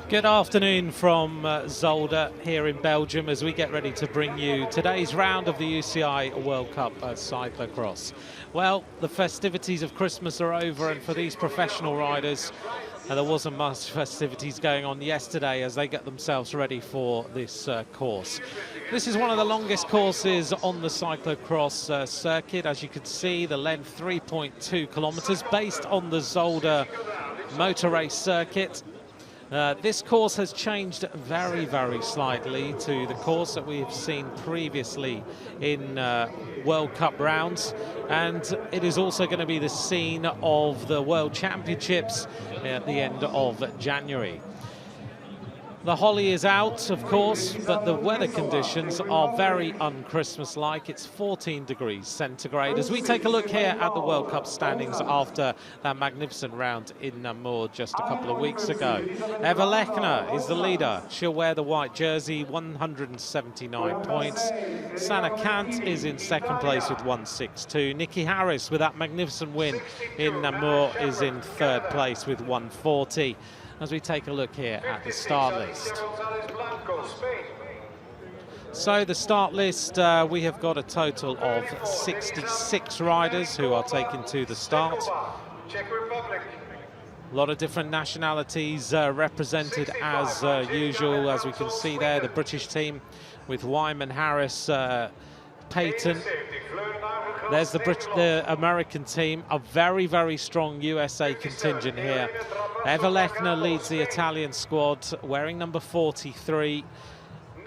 Good afternoon from Zolder here in Belgium as we get ready to bring you today's round of the UCI World Cup Cyclo-cross. Well, the festivities of Christmas are over, and for these professional riders, there wasn't much festivities going on yesterday as they get themselves ready for this course. This is one of the longest courses on the cyclo-cross circuit. As you can see, the length 3.2 kilometers based on the Zolder motor race circuit. This course has changed very, very slightly to the course that we have seen previously in World Cup rounds, and it is also going to be the scene of the World Championships at the end of January. The holly is out, of course, but the weather conditions are very un-Christmas-like. It's 14 degrees centigrade. As we take a look here at the World Cup standings after that magnificent round in Namur just a couple of weeks ago. Eva Lechner is the leader. She'll wear the white jersey, 179 points. Sanne Cant is in second place with 162. Nikki Harris, with that magnificent win in Namur, is in third place with 140. As we take a look here at the start list. So the start list, we have got a total of 66 riders who are taken to the start. A lot of different nationalities represented as usual. As we can see there, the British team with Wyman, Harris, Payton. There's the American team, a very, very strong USA contingent here. Eva Lechner leads the Italian squad, wearing number 43,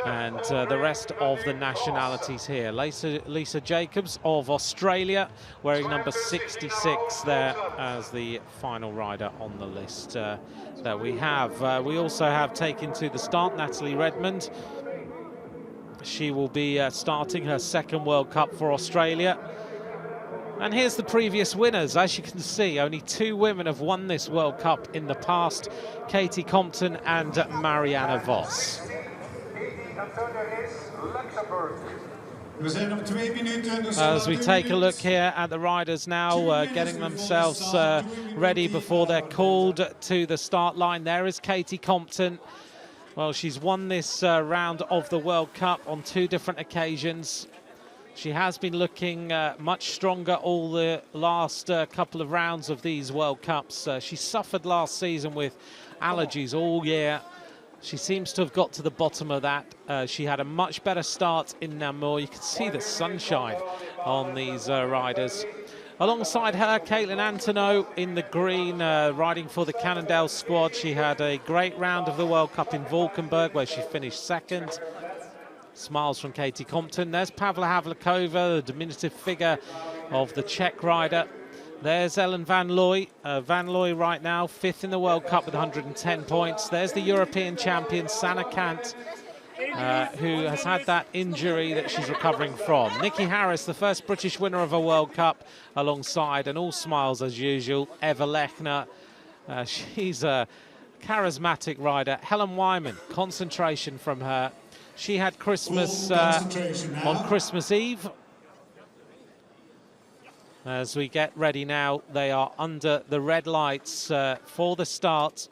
and the rest of the nationalities here. Lisa Jacobs of Australia, wearing number 66 there as the final rider on the list that we have. We also have taken to the start Natalie Redmond. She will be starting her second World Cup for Australia. And here's the previous winners. As you can see, only two women have won this World Cup in the past, Katie Compton and Marianne Vos. As we take a look here at the riders now, getting themselves ready before they're called to the start line. There is Katie Compton. Well, she's won this round of the World Cup on two different occasions. She has been looking much stronger all the last couple of rounds of these World Cups. She suffered last season with allergies all year. She seems to have got to the bottom of that. She had a much better start in Namur. You can see the sunshine on these riders. Alongside her, Caitlin Antonou in the green, riding for the Cannondale squad. She had a great round of the World Cup in Valkenburg, where she finished second. Smiles from Katie Compton. There's Pavla Havlikova, the diminutive figure of the Czech rider. There's Ellen Van Looy. Van Looy right now, fifth in the World Cup with 110 points. There's the European champion, Sanne Cant, who has had that injury that she's recovering from. Nikki Harris, the first British winner of a World Cup, alongside, and all smiles as usual, Eva Lechner. She's a charismatic rider. Helen Wyman, concentration from her. She had Christmas on Christmas Eve. As we get ready now, they are under the red lights for the start.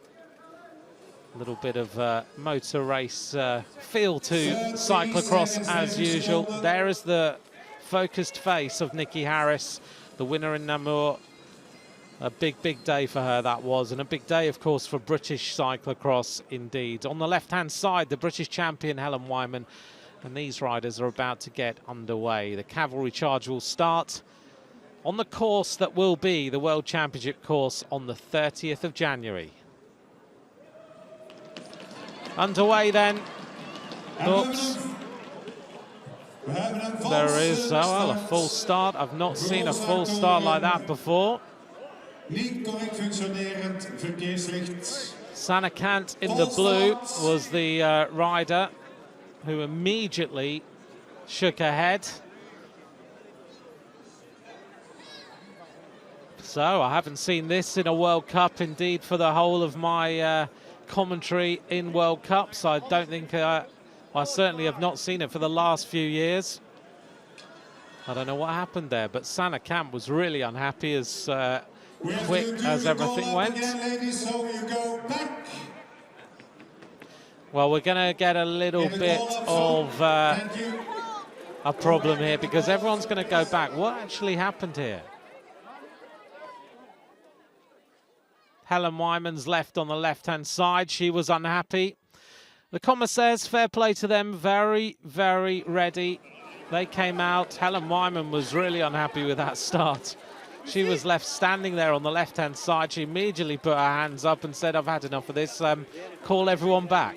A little bit of motor race feel to cyclocross as usual. There is the focused face of Nikki Harris, the winner in Namur. A big, big day for her that was, and a big day, of course, for British cyclocross indeed. On the left-hand side, the British champion, Helen Wyman, and these riders are about to get underway. The cavalry charge will start on the course that will be the World Championship course on the 30th of January. Underway then. Oops. There is, well, a full start. I've not seen a full start like that before. Sanne Cant in the blue was the rider who immediately shook her head. So I haven't seen this in a World Cup, indeed, for the whole of my commentary in World Cups. I don't think, I certainly have not seen it for the last few years. I don't know what happened there, but Sanne Cant was really unhappy as quick as everything went. Well, we're going to get a little bit of a problem here because everyone's going to go back. What actually happened here? Helen Wyman's left on the left-hand side. She was unhappy. The commissaires, fair play to them, very, very ready. They came out. Helen Wyman was really unhappy with that start. She was left standing there on the left-hand side. She immediately put her hands up and said, I've had enough of this. Call everyone back.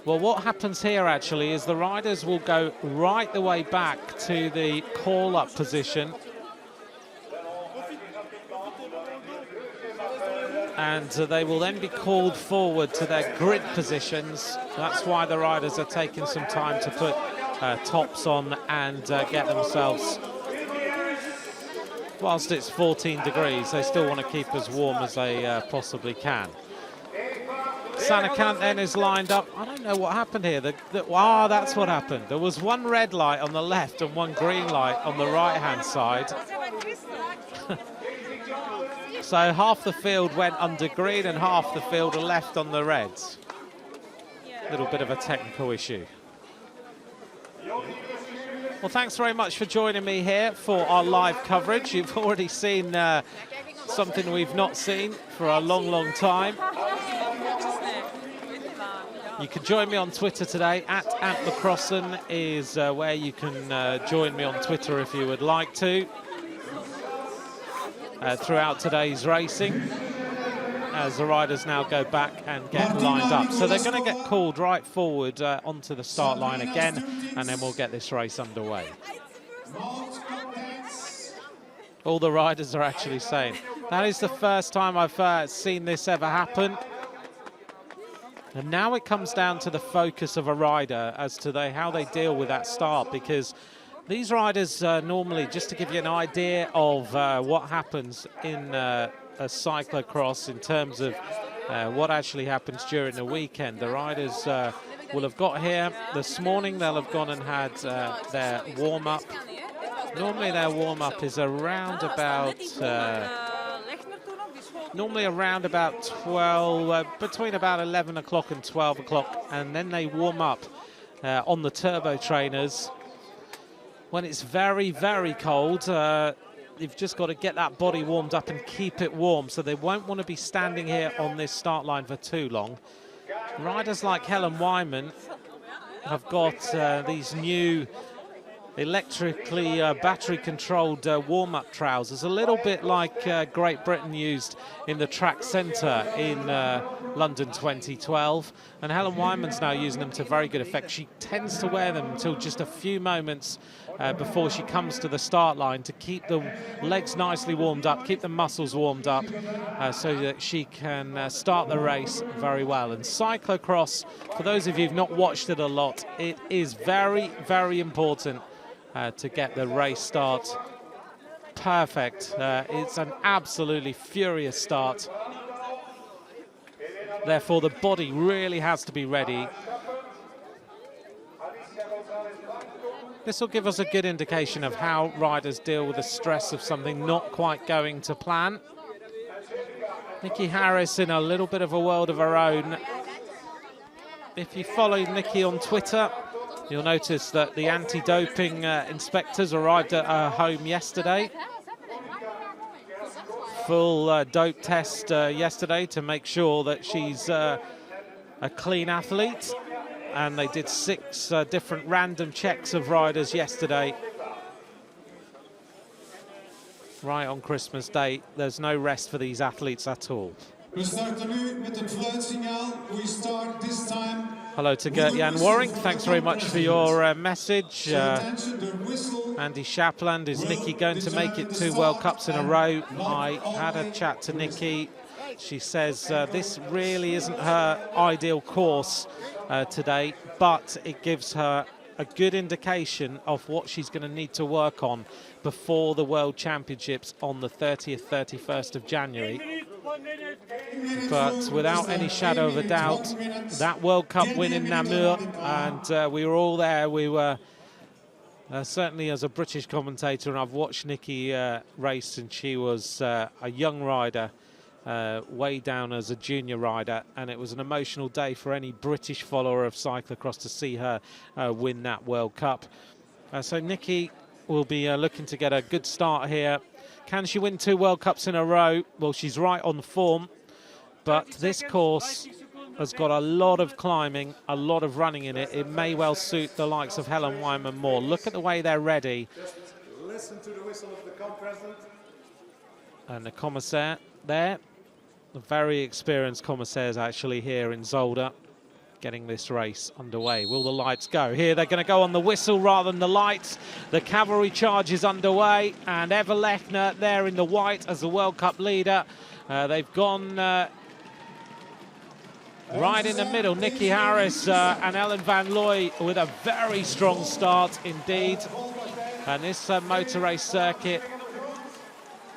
Well, what happens here, actually, is the riders will go right the way back to the call-up position. And they will then be called forward to their grid positions. That's why the riders are taking some time to put tops on and get themselves, whilst it's 14 degrees, they still want to keep as warm as they possibly can. Sanne Cant then is lined up. I don't know what happened here. That's what happened. There was one red light on the left and one green light on the right-hand side. So half the field went under green and half the field are left on the reds. A little bit of a technical issue. Well, thanks very much for joining me here for our live coverage. You've already seen something we've not seen for a long, long time. You can join me on Twitter today. @AntLacrossen is where you can join me on Twitter if you would like to. Throughout today's racing, as the riders now go back and get lined up. So they're going to get called right forward onto the start line again, and then we'll get this race underway. All the riders are actually saying, that is the first time I've seen this ever happen. And now it comes down to the focus of a rider as to how they deal with that start, because these riders normally, just to give you an idea of what happens in a cyclo-cross in terms of what actually happens during the weekend, the riders will have got here this morning. They'll have gone and had their warm-up. Normally their warm-up is around about normally around about 12, between about 11 o'clock and 12 o'clock, and then they warm up on the turbo trainers. When it's very, very cold, you've just got to get that body warmed up and keep it warm, so they won't want to be standing here on this start line for too long. Riders like Helen Wyman have got these new electrically battery-controlled warm-up trousers, a little bit like Great Britain used in the track centre in London 2012. And Helen Wyman's now using them to very good effect. She tends to wear them until just a few moments before she comes to the start line to keep the legs nicely warmed up, keep the muscles warmed up, so that she can start the race very well. And cyclo-cross, for those of you who've not watched it a lot, it is very, very important to get the race start perfect. It's an absolutely furious start. Therefore, the body really has to be ready. This will give us a good indication of how riders deal with the stress of something not quite going to plan. Nikki Harris in a little bit of a world of her own. If you follow Nikki on Twitter, you'll notice that the anti-doping inspectors arrived at her home yesterday. Full dope test yesterday to make sure that she's a clean athlete. And they did 6 different random checks of riders yesterday. Right on Christmas Day, there's no rest for these athletes at all. We starten nu met het fluitsignaal. We start this time. Hello to Gert-Jan Waring. Thanks very much for your message. Andy Shapland, is Nikki going to make it 2 World Cups in a row? I had a chat to Nikki. She says this really isn't her ideal course today, but it gives her a good indication of what she's going to need to work on before the World Championships on the 30th, 31st of January. But without any shadow of a doubt, that World Cup win in Namur, and we were all there. We were certainly, as a British commentator, and I've watched Nikki race, and she was a young rider, way down as a junior rider, and it was an emotional day for any British follower of cyclocross to see her win that World Cup. So Nikki will be looking to get a good start here. Can she win 2 World Cups in a row? Well, she's right on form, but this course has got a lot of climbing, a lot of running in it. It may well suit the likes of Helen Wyman more. Look at the way they're ready. Just listen to the whistle of the compresident. And the commissaire there, the very experienced commissaires actually here in Zolder, getting this race underway. Will the lights go? Here they're going to go on the whistle rather than the lights. The cavalry charge is underway, and Eva Lechner there in the white as the World Cup leader. They've gone right in the middle. Nikki Harris and Ellen Van Looy with a very strong start indeed. And this motor race circuit,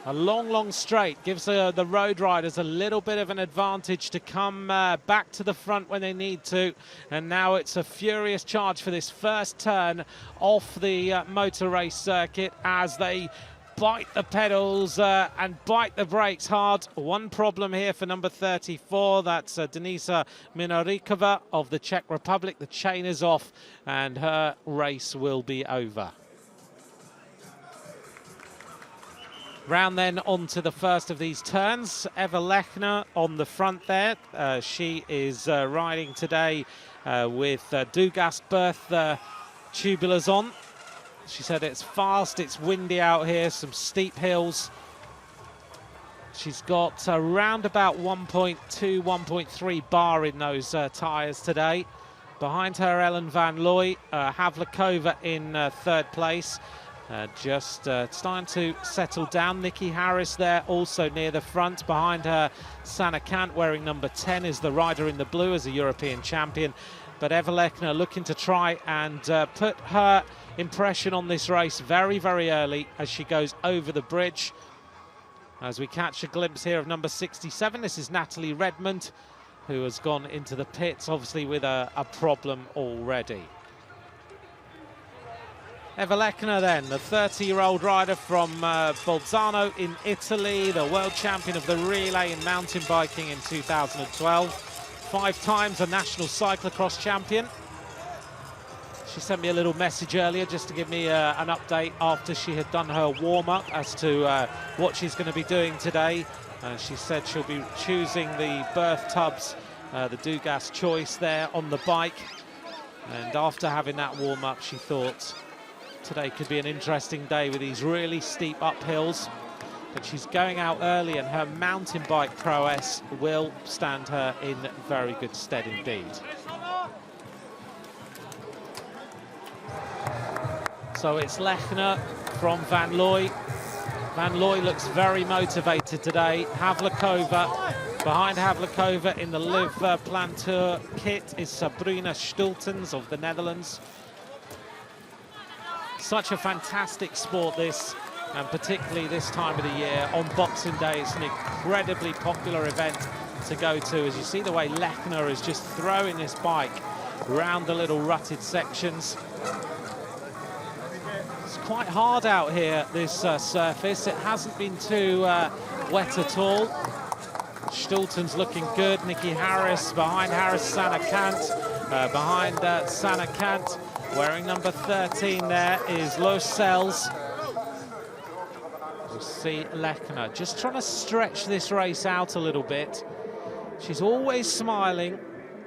a long straight, gives the road riders a little bit of an advantage to come back to the front when they need to. And now it's a furious charge for this first turn off the motor race circuit as they bite the pedals and bite the brakes hard. One problem here for number 34, that's Denisa Minorikova of the Czech Republic. The chain is off and her race will be over. Round then onto the first of these turns. Eva Lechner on the front there. She is riding today with Dugas Berth tubulars on. She said it's fast, it's windy out here, some steep hills. She's got around about 1.2, 1.3 bar in those tyres today. Behind her, Ellen Van Looy, Havlikova in 3rd place. Just starting to settle down. Nikki Harris there also near the front. Behind her, Sanne Kant wearing number 10 is the rider in the blue as a European champion. But Eva Lechner looking to try and put her impression on this race very early as she goes over the bridge. As we catch a glimpse here of number 67, this is Natalie Redmond, who has gone into the pits, obviously with a problem already. Eva Lechner then, the 30-year-old rider from Bolzano in Italy, the world champion of the relay in mountain biking in 2012. 5 times a national cyclocross champion. She sent me a little message earlier just to give me an update after she had done her warm-up as to what she's going to be doing today. She said she'll be choosing the Berth tubs, the Dugas choice there on the bike. And after having that warm-up, she thought today could be an interesting day with these really steep uphills. But she's going out early, and her mountain bike prowess will stand her in very good stead indeed. So it's Lechner from Van Looy. Van Looy looks very motivated today. Havlikova, behind Havlikova in the Live Planteur kit is Sabrina Stultens of the Netherlands. Such a fantastic sport this, and particularly this time of the year on Boxing Day. It's an incredibly popular event to go to, as you see the way Lechner is just throwing this bike around the little rutted sections. It's quite hard out here, this surface. It hasn't been too wet at all. Stulten's looking good. Nikki Harris behind Harris, Sanne Kant behind Sanne Kant. Wearing number 13 there is Lo Sells. We'll see Lechner just trying to stretch this race out a little bit. She's always smiling.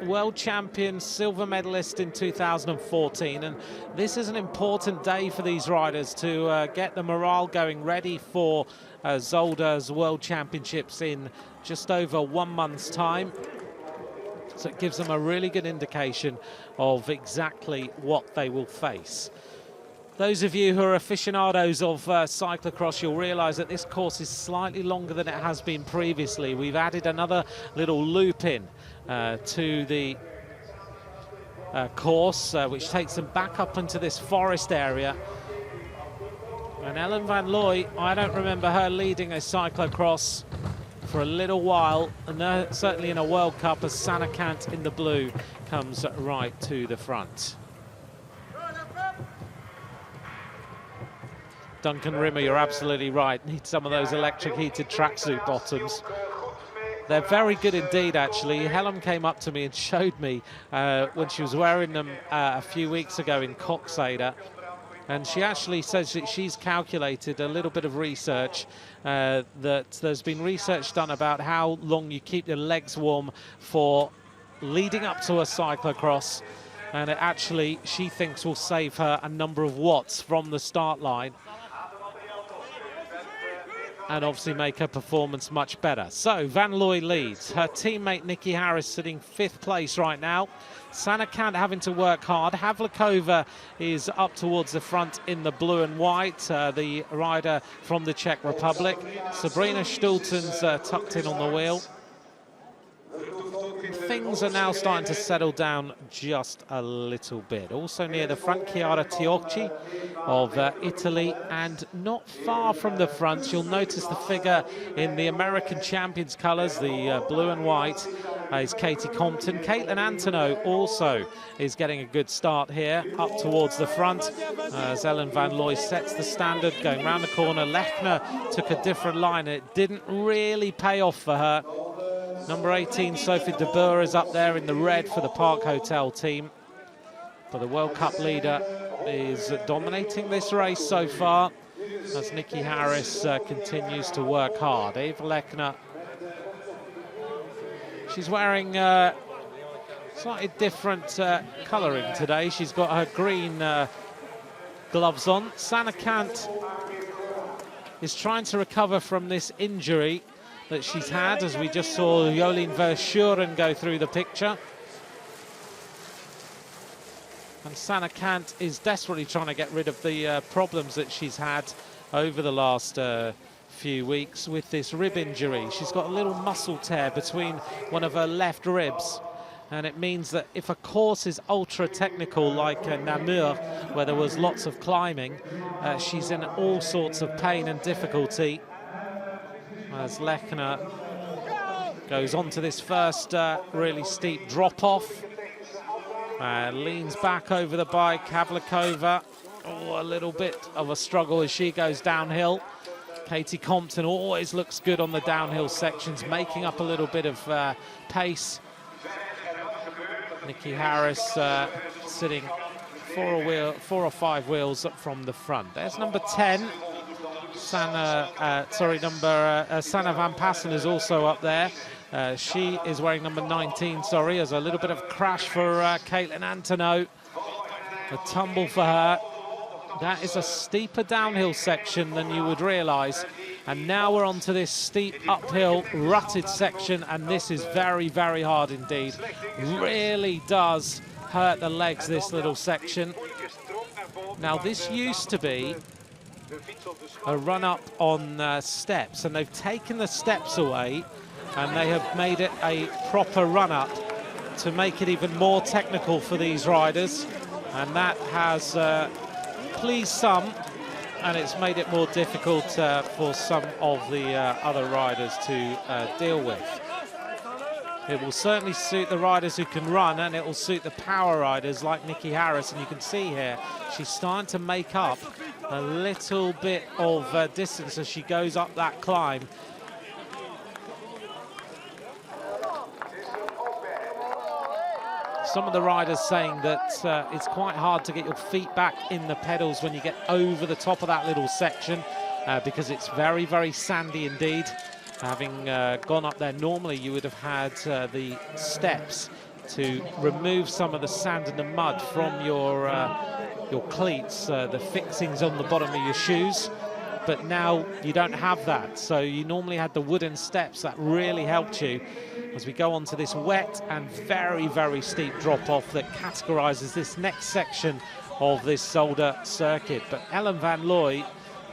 World champion, silver medalist in 2014, and this is an important day for these riders to get the morale going, ready for Zolder's World Championships in just over 1 month's time. So it gives them a really good indication of exactly what they will face. Those of you who are aficionados of cyclocross, you'll realise that this course is slightly longer than it has been previously. We've added another little loop in to the course, which takes them back up into this forest area. And Ellen van Looy, I don't remember her leading a cyclocross for a little while, and certainly in a World Cup, as Sanne Cant in the blue comes right to the front. Duncan Rimmer, you're absolutely right. Need some of those electric heated tracksuit bottoms. They're very good indeed, actually. Helen came up to me and showed me when she was wearing them a few weeks ago in Koksijde. And she actually says that she's calculated a little bit of research, that there's been research done about how long you keep your legs warm for leading up to a cyclocross. And it actually, she thinks, will save her a number of watts from the start line, and obviously make her performance much better. So Van Looy leads. Her teammate Nikki Harris sitting 5th place right now. Sanne Cant having to work hard. Havlikova is up towards the front in the blue and white, the rider from the Czech Republic. Sabrina Stulten's tucked in on the wheel. Things are now starting to settle down just a little bit. Also near the front, Chiara Tiocci of Italy, and not far from the front, you'll notice the figure in the American champions colours, the blue and white, is Katie Compton. Caitlin Antonou also is getting a good start here, up towards the front, as Ellen van Looy sets the standard, going round the corner. Lechner took a different line, and it didn't really pay off for her. Number 18, Sophie de Boer, is up there in the red for the Park Hotel team. But the World Cup leader is dominating this race so far, as Nikki Harris continues to work hard. Eva Lechner, she's wearing slightly different colouring today. She's got her green gloves on. Sanne Cant is trying to recover from this injury that she's had, as we just saw Jolien Verschuren go through the picture. And Sanne Cant is desperately trying to get rid of the problems that she's had over the last few weeks with this rib injury. She's got a little muscle tear between one of her left ribs, and it means that if a course is ultra technical like Namur, where there was lots of climbing, she's in all sorts of pain and difficulty. As Lechner goes on to this first really steep drop-off, leans back over the bike. Havlikova, a little bit of a struggle as she goes downhill. Katie Compton always looks good on the downhill sections, making up a little bit of pace. Nikki Harris sitting 4 or 5 wheels up from the front. There's number 10. Sanne van Passen is also up there. She is wearing number 19, sorry, as a little bit of crash for Caitlin Antonou. A tumble for her. That is a steeper downhill section than you would realise. And now we're onto this steep uphill rutted section, and this is very, very hard indeed. Really does hurt the legs, this little section. Now, this used to be a run-up on steps, and they've taken the steps away, and they have made it a proper run-up to make it even more technical for these riders, and that has pleased some, and it's made it more difficult for some of the other riders to deal with. It will certainly suit the riders who can run, and it will suit the power riders like Nikki Harris, and you can see here she's starting to make up a little bit of distance as she goes up that climb. Some of the riders saying that it's quite hard to get your feet back in the pedals when you get over the top of that little section, because it's very, very sandy indeed. Having gone up there, normally you would have had the steps to remove some of the sand and the mud from your cleats, the fixings on the bottom of your shoes. but now you don't have that. So you normally had the wooden steps that really helped you as we go on to this wet and very, very steep drop-off that categorizes this next section of this Zolder circuit. But Ellen van Looy,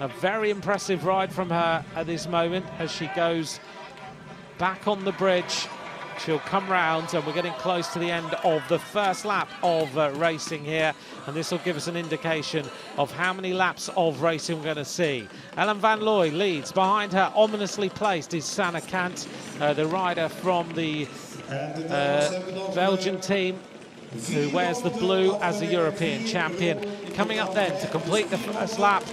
a very impressive ride from her at this moment as she goes back on the bridge. She'll come round, and we're getting close to the end of the first lap of racing here, and this will give us an indication of how many laps of racing we're going to see. Ellen van Looy leads. Behind her, ominously placed, is Sanne Cant, the rider from the Belgian team, who wears the blue as the European champion. Coming up then to complete the first lap,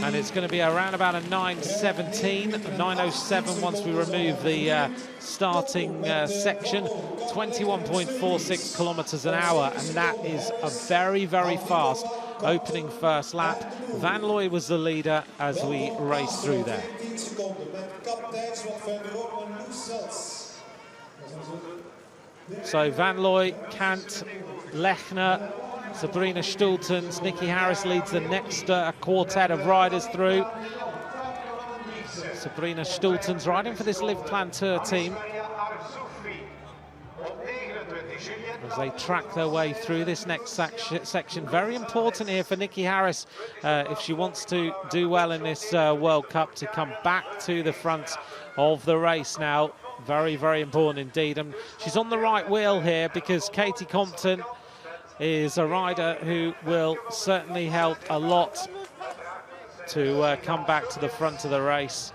and it's going to be around about a 9:17, 9:07 once we remove the starting section. 21.46 kilometers an hour, and that is a very, very fast opening first lap. Van Looy was the leader as we race through there. So Van Looy, Cant, Lechner, Sabrina Stultens, Nikki Harris leads the next quartet of riders through. Sabrina Stultens riding for this Live Planteur team as they track their way through this next section. Very important here for Nikki Harris if she wants to do well in this World Cup, to come back to the front of the race now. Very, very important indeed. And she's on the right wheel here because Katie Compton is a rider who will certainly help a lot to come back to the front of the race.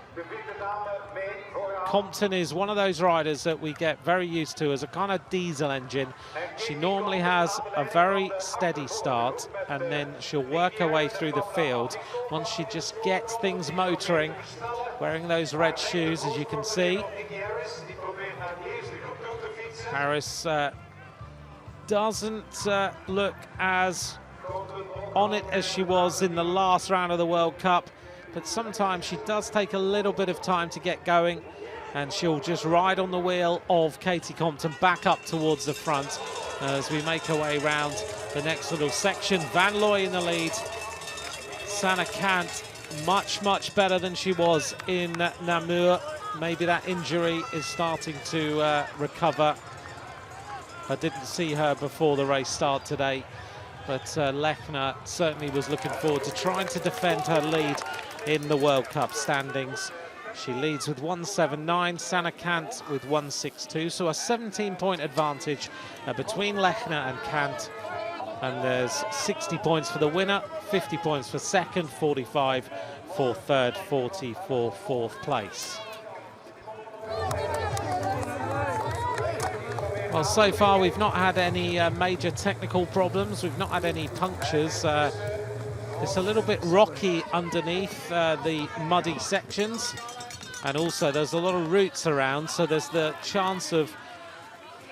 Compton is one of those riders that we get very used to as a kind of diesel engine. She normally has a very steady start, and then she'll work her way through the field once she just gets things motoring, wearing those red shoes, as you can see. Harris doesn't look as on it as she was in the last round of the World Cup, but sometimes she does take a little bit of time to get going, and she'll just ride on the wheel of Katie Compton back up towards the front as we make our way round the next little section. Van Looy in the lead. Sanne Cant much, much better than she was in Namur. Maybe that injury is starting to recover. I didn't see her before the race start today, but Lechner certainly was looking forward to trying to defend her lead in the World Cup standings. She leads with 1:79, Sanne Cant with 1:62, so a 17-point advantage between Lechner and Cant. And there's 60 points for the winner, 50 points for second, 45 for third, 40 for fourth place. Well, so far we've not had any major technical problems. We've not had any punctures. It's a little bit rocky underneath the muddy sections, and also there's a lot of roots around, so there's the chance of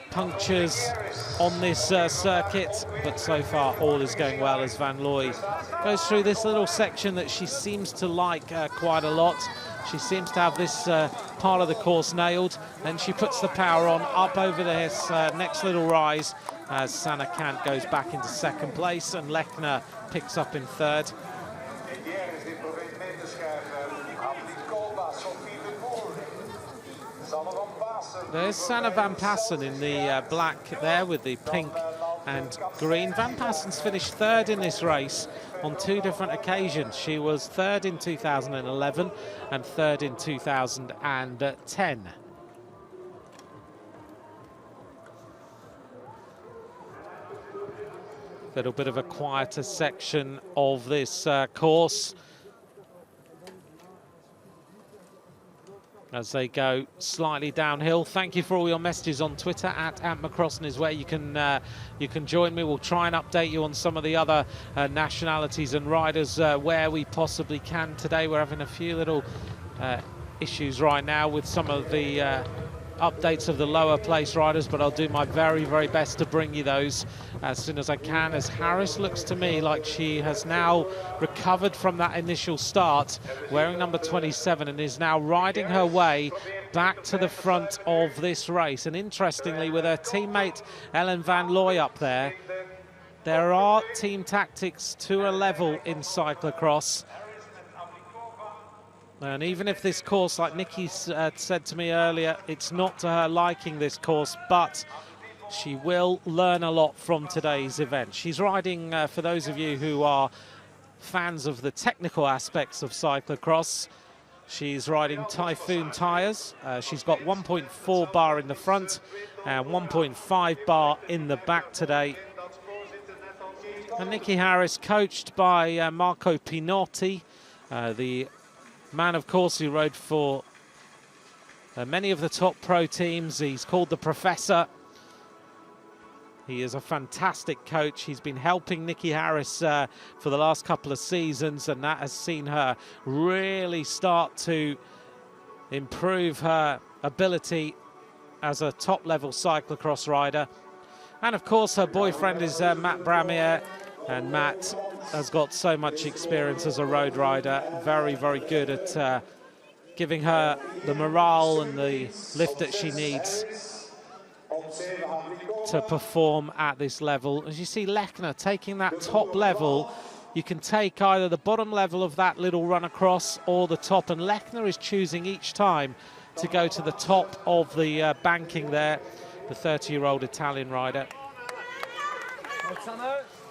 punctures on this circuit, but so far all is going well as Van Looy goes through this little section that she seems to like quite a lot. She seems to have this part of the course nailed, and she puts the power on up over this next little rise as Sanne Cant goes back into second place and Lechner picks up in third. There's Sanne van Passen in the black there with the pink and green. Van Passen's finished third in this race on two different occasions. She was third in 2011 and third in 2010. Little bit of a quieter section of this course as they go slightly downhill. Thank you for all your messages on Twitter. At @McCrossan is where you can join me. We'll try and update you on some of the other nationalities and riders where we possibly can today. We're having a few little issues right now with some of the updates of the lower place riders, but I'll do my very, very best to bring you those as soon as I can, as Harris looks to me like she has now recovered from that initial start, wearing number 27, and is now riding her way back to the front of this race. And interestingly, with her teammate Ellen van Looy up there, there are team tactics to a level in cyclocross. And even if this course, like Nikki said to me earlier, it's not to her liking, this course, but she will learn a lot from today's event. She's riding, for those of you who are fans of the technical aspects of cyclocross, she's riding Typhoon tyres. She's got 1.4 bar in the front and 1.5 bar in the back today. And Nikki Harris, coached by Marco Pinotti, the man, of course, who rode for many of the top pro teams. He's called the Professor. He is a fantastic coach. He's been helping Nikki Harris for the last couple of seasons, and that has seen her really start to improve her ability as a top-level cyclocross rider. And, of course, her boyfriend is Matt Bramier, and Matt has got so much experience as a road rider. Very, very good at giving her the morale and the lift that she needs to perform at this level. As you see Lechner taking that top level, you can take either the bottom level of that little run across or the top, and Lechner is choosing each time to go to the top of the banking there, the 30-year-old Italian rider.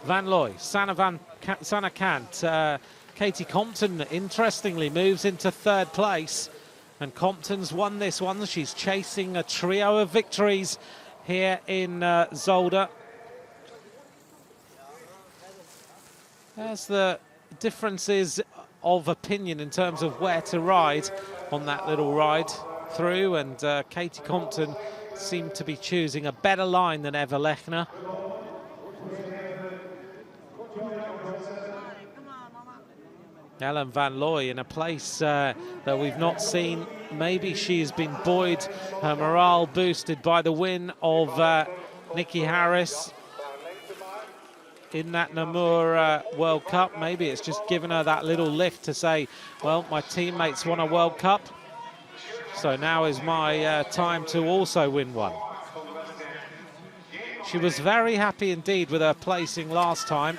Van Looy, Sanne Cant, Katie Compton, interestingly, moves into third place. And Compton's won this one. She's chasing a trio of victories here in Zolder. There's the differences of opinion in terms of where to ride on that little ride through. And Katie Compton seemed to be choosing a better line than Eva Lechner. Ellen Van Looy in a place that we've not seen. Maybe she's been buoyed, her morale boosted by the win of Nikki Harris in that Namur World Cup. Maybe it's just given her that little lift to say, well, my teammates won a World Cup, so now is my time to also win one. She was very happy indeed with her placing last time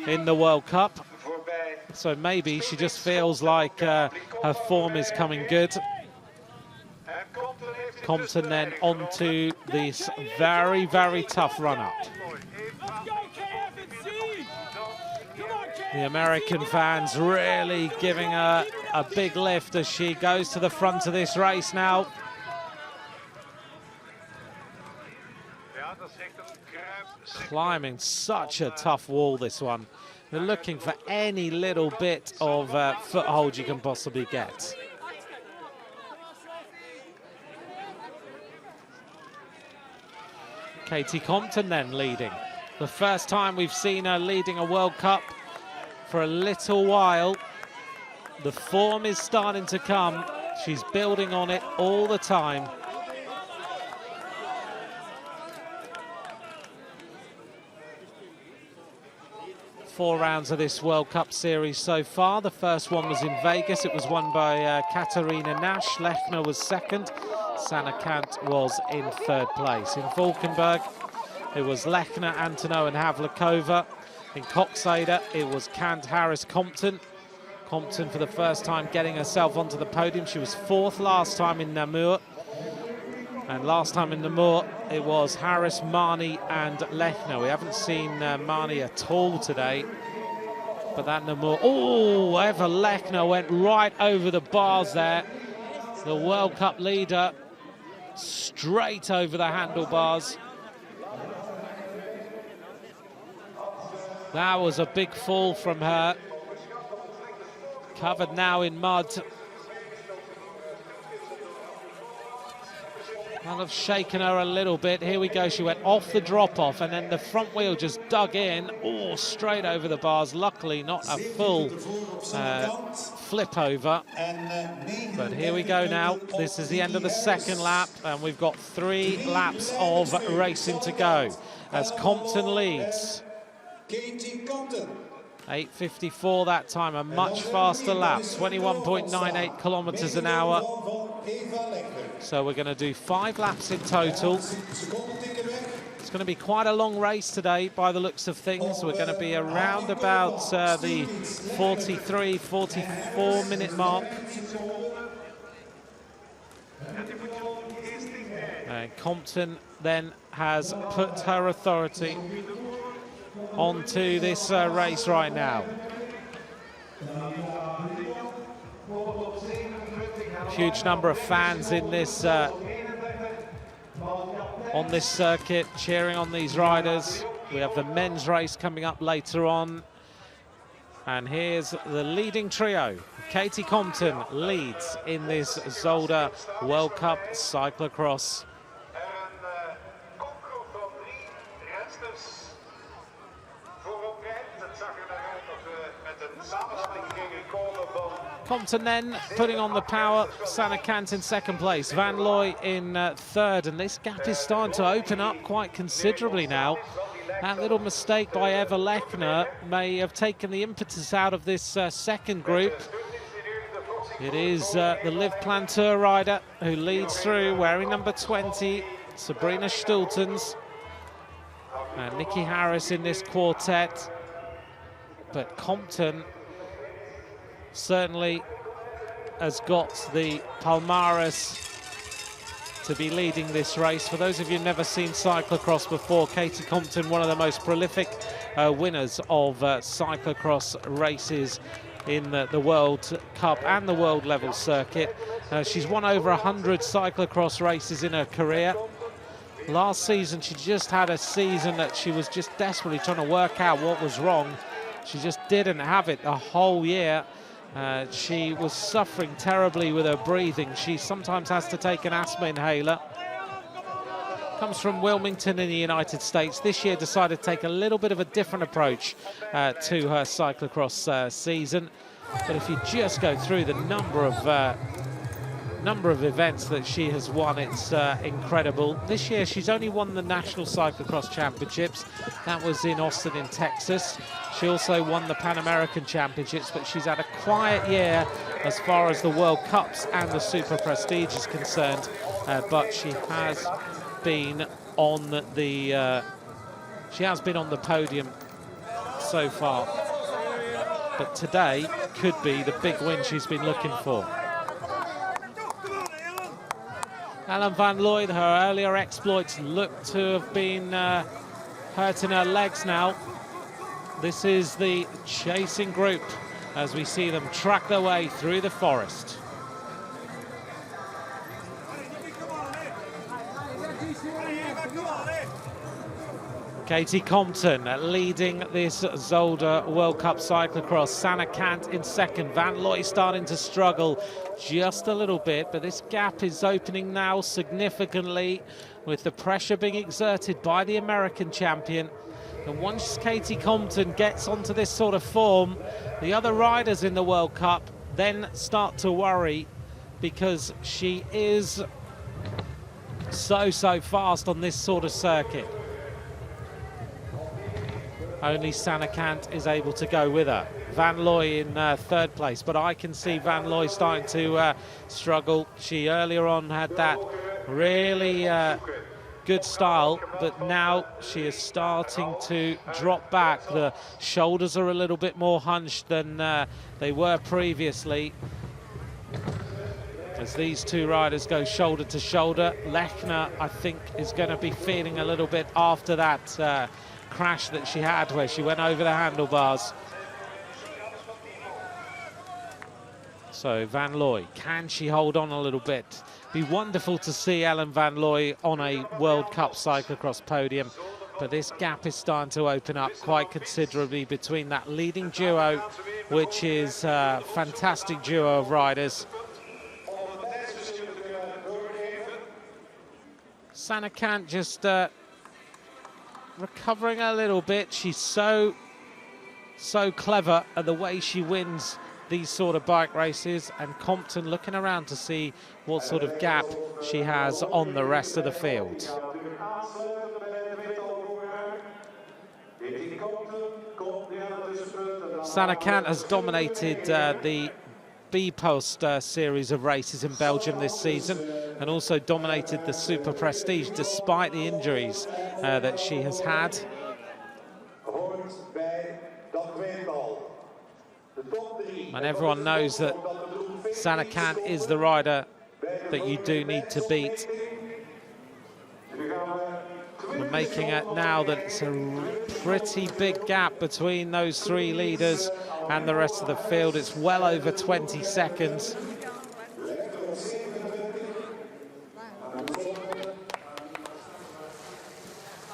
in the World Cup. So maybe she just feels like her form is coming good. Compton then onto this very, very tough run-up. The American fans really giving her a big lift as she goes to the front of this race now. Climbing such a tough wall, this one. They're looking for any little bit of foothold you can possibly get. Katie Compton then leading. The first time we've seen her leading a World Cup for a little while. The form is starting to come. She's building on it all the time. Four rounds of this World Cup series so far. The first one was in Vegas. It was won by Katarina Nash. Lechner was second. Sanne Cant was in third place. In Valkenburg, it was Lechner, Antonov and Havlikova. In Coxader, it was Cant, Harris, Compton. Compton for the first time getting herself onto the podium. She was fourth last time in Namur. And last time in Namur, it was Harris, Marnie and Lechner. We haven't seen Marnie at all today. But that Namur, oh, Eva Lechner went right over the bars there. The World Cup leader straight over the handlebars. That was a big fall from her. Covered now in mud. Kind of shaken her a little bit. Here we go. She went off the drop-off, and then the front wheel just dug in. Oh, straight over the bars. Luckily, not a full flip over. But here we go now. This is the end of the second lap, and we've got 3 laps of racing to go as Compton leads. 8:54 that time, a much faster lap, 21.98 kilometers an hour. So we're going to do 5 laps in total. It's going going to be quite a long race today by the looks of things. We're going to be around about the 43, 44 minute mark. And Compton then has put her authority onto this race right now. Huge number of fans in this on this circuit cheering on these riders. We have the men's race coming up later on. And here's the leading trio. Katie Compton leads in this Zolder World Cup cyclocross. Compton then putting on the power. Sanne Cant in second place. Van Looy in third. And this gap is starting to open up quite considerably now. That little mistake by Eva Lechner may have taken the impetus out of this second group. It is the Liv Planteur rider who leads through, wearing number 20, Sabrina Stultens. And Nikki Harris in this quartet. But Compton certainly has got the palmares to be leading this race. For those of you who've never seen cyclocross before, Katie Compton, one of the most prolific winners of cyclocross races in the World Cup and the world level circuit. She's won over 100 cyclocross races in her career. Last season, she just had a season that she was just desperately trying to work out what was wrong. She just didn't have it the whole year. She was suffering terribly with her breathing. She sometimes has to take an asthma inhaler. Comes from Wilmington in the United States. This year decided to take a little bit of a different approach to her cyclocross season. But if you just go through the number of events that she has won, it's incredible. This year she's only won the National Cyclocross Championships. That was in Austin in Texas. She also won the Pan American Championships, but she's had a quiet year as far as the World Cups and the Super Prestige is concerned. But she has been on the podium so far. But today could be the big win she's been looking for. Ellen Van Looy, her earlier exploits look to have been hurting her legs now. This is the chasing group as we see them track their way through the forest. Katie Compton leading this Zolder World Cup cyclocross. Sanne Cant in second. Van Looy starting to struggle just a little bit, but this gap is opening now significantly with the pressure being exerted by the American champion. And once Katie Compton gets onto this sort of form, the other riders in the World Cup then start to worry, because she is so fast on this sort of circuit. Only Sanne Cant is able to go with her. Van Looy in third place, but I can see Van Looy starting to struggle. She earlier on had that really good style, but now she is starting to drop back. The shoulders are a little bit more hunched than they were previously. As these two riders go shoulder to shoulder, Lechner, I think, is going to be feeling a little bit after that crash that she had where she went over the handlebars. So Van Looy, can she hold on a little bit? Be wonderful to see Ellen Van Looy on a World Cup cyclocross podium, but this gap is starting to open up quite considerably between that leading duo, which is a fantastic duo of riders. Sanne Cant just recovering a little bit. She's so clever at the way she wins these sort of bike races, and Compton looking around to see what sort of gap she has on the rest of the field. Sanne Cant has dominated the B-Post series of races in Belgium this season, and also dominated the Super Prestige despite the injuries that she has had. And everyone knows that Sanne Cant is the rider that you do need to beat. We're making it now that it's a pretty big gap between those three leaders and the rest of the field. It's well over 20 seconds.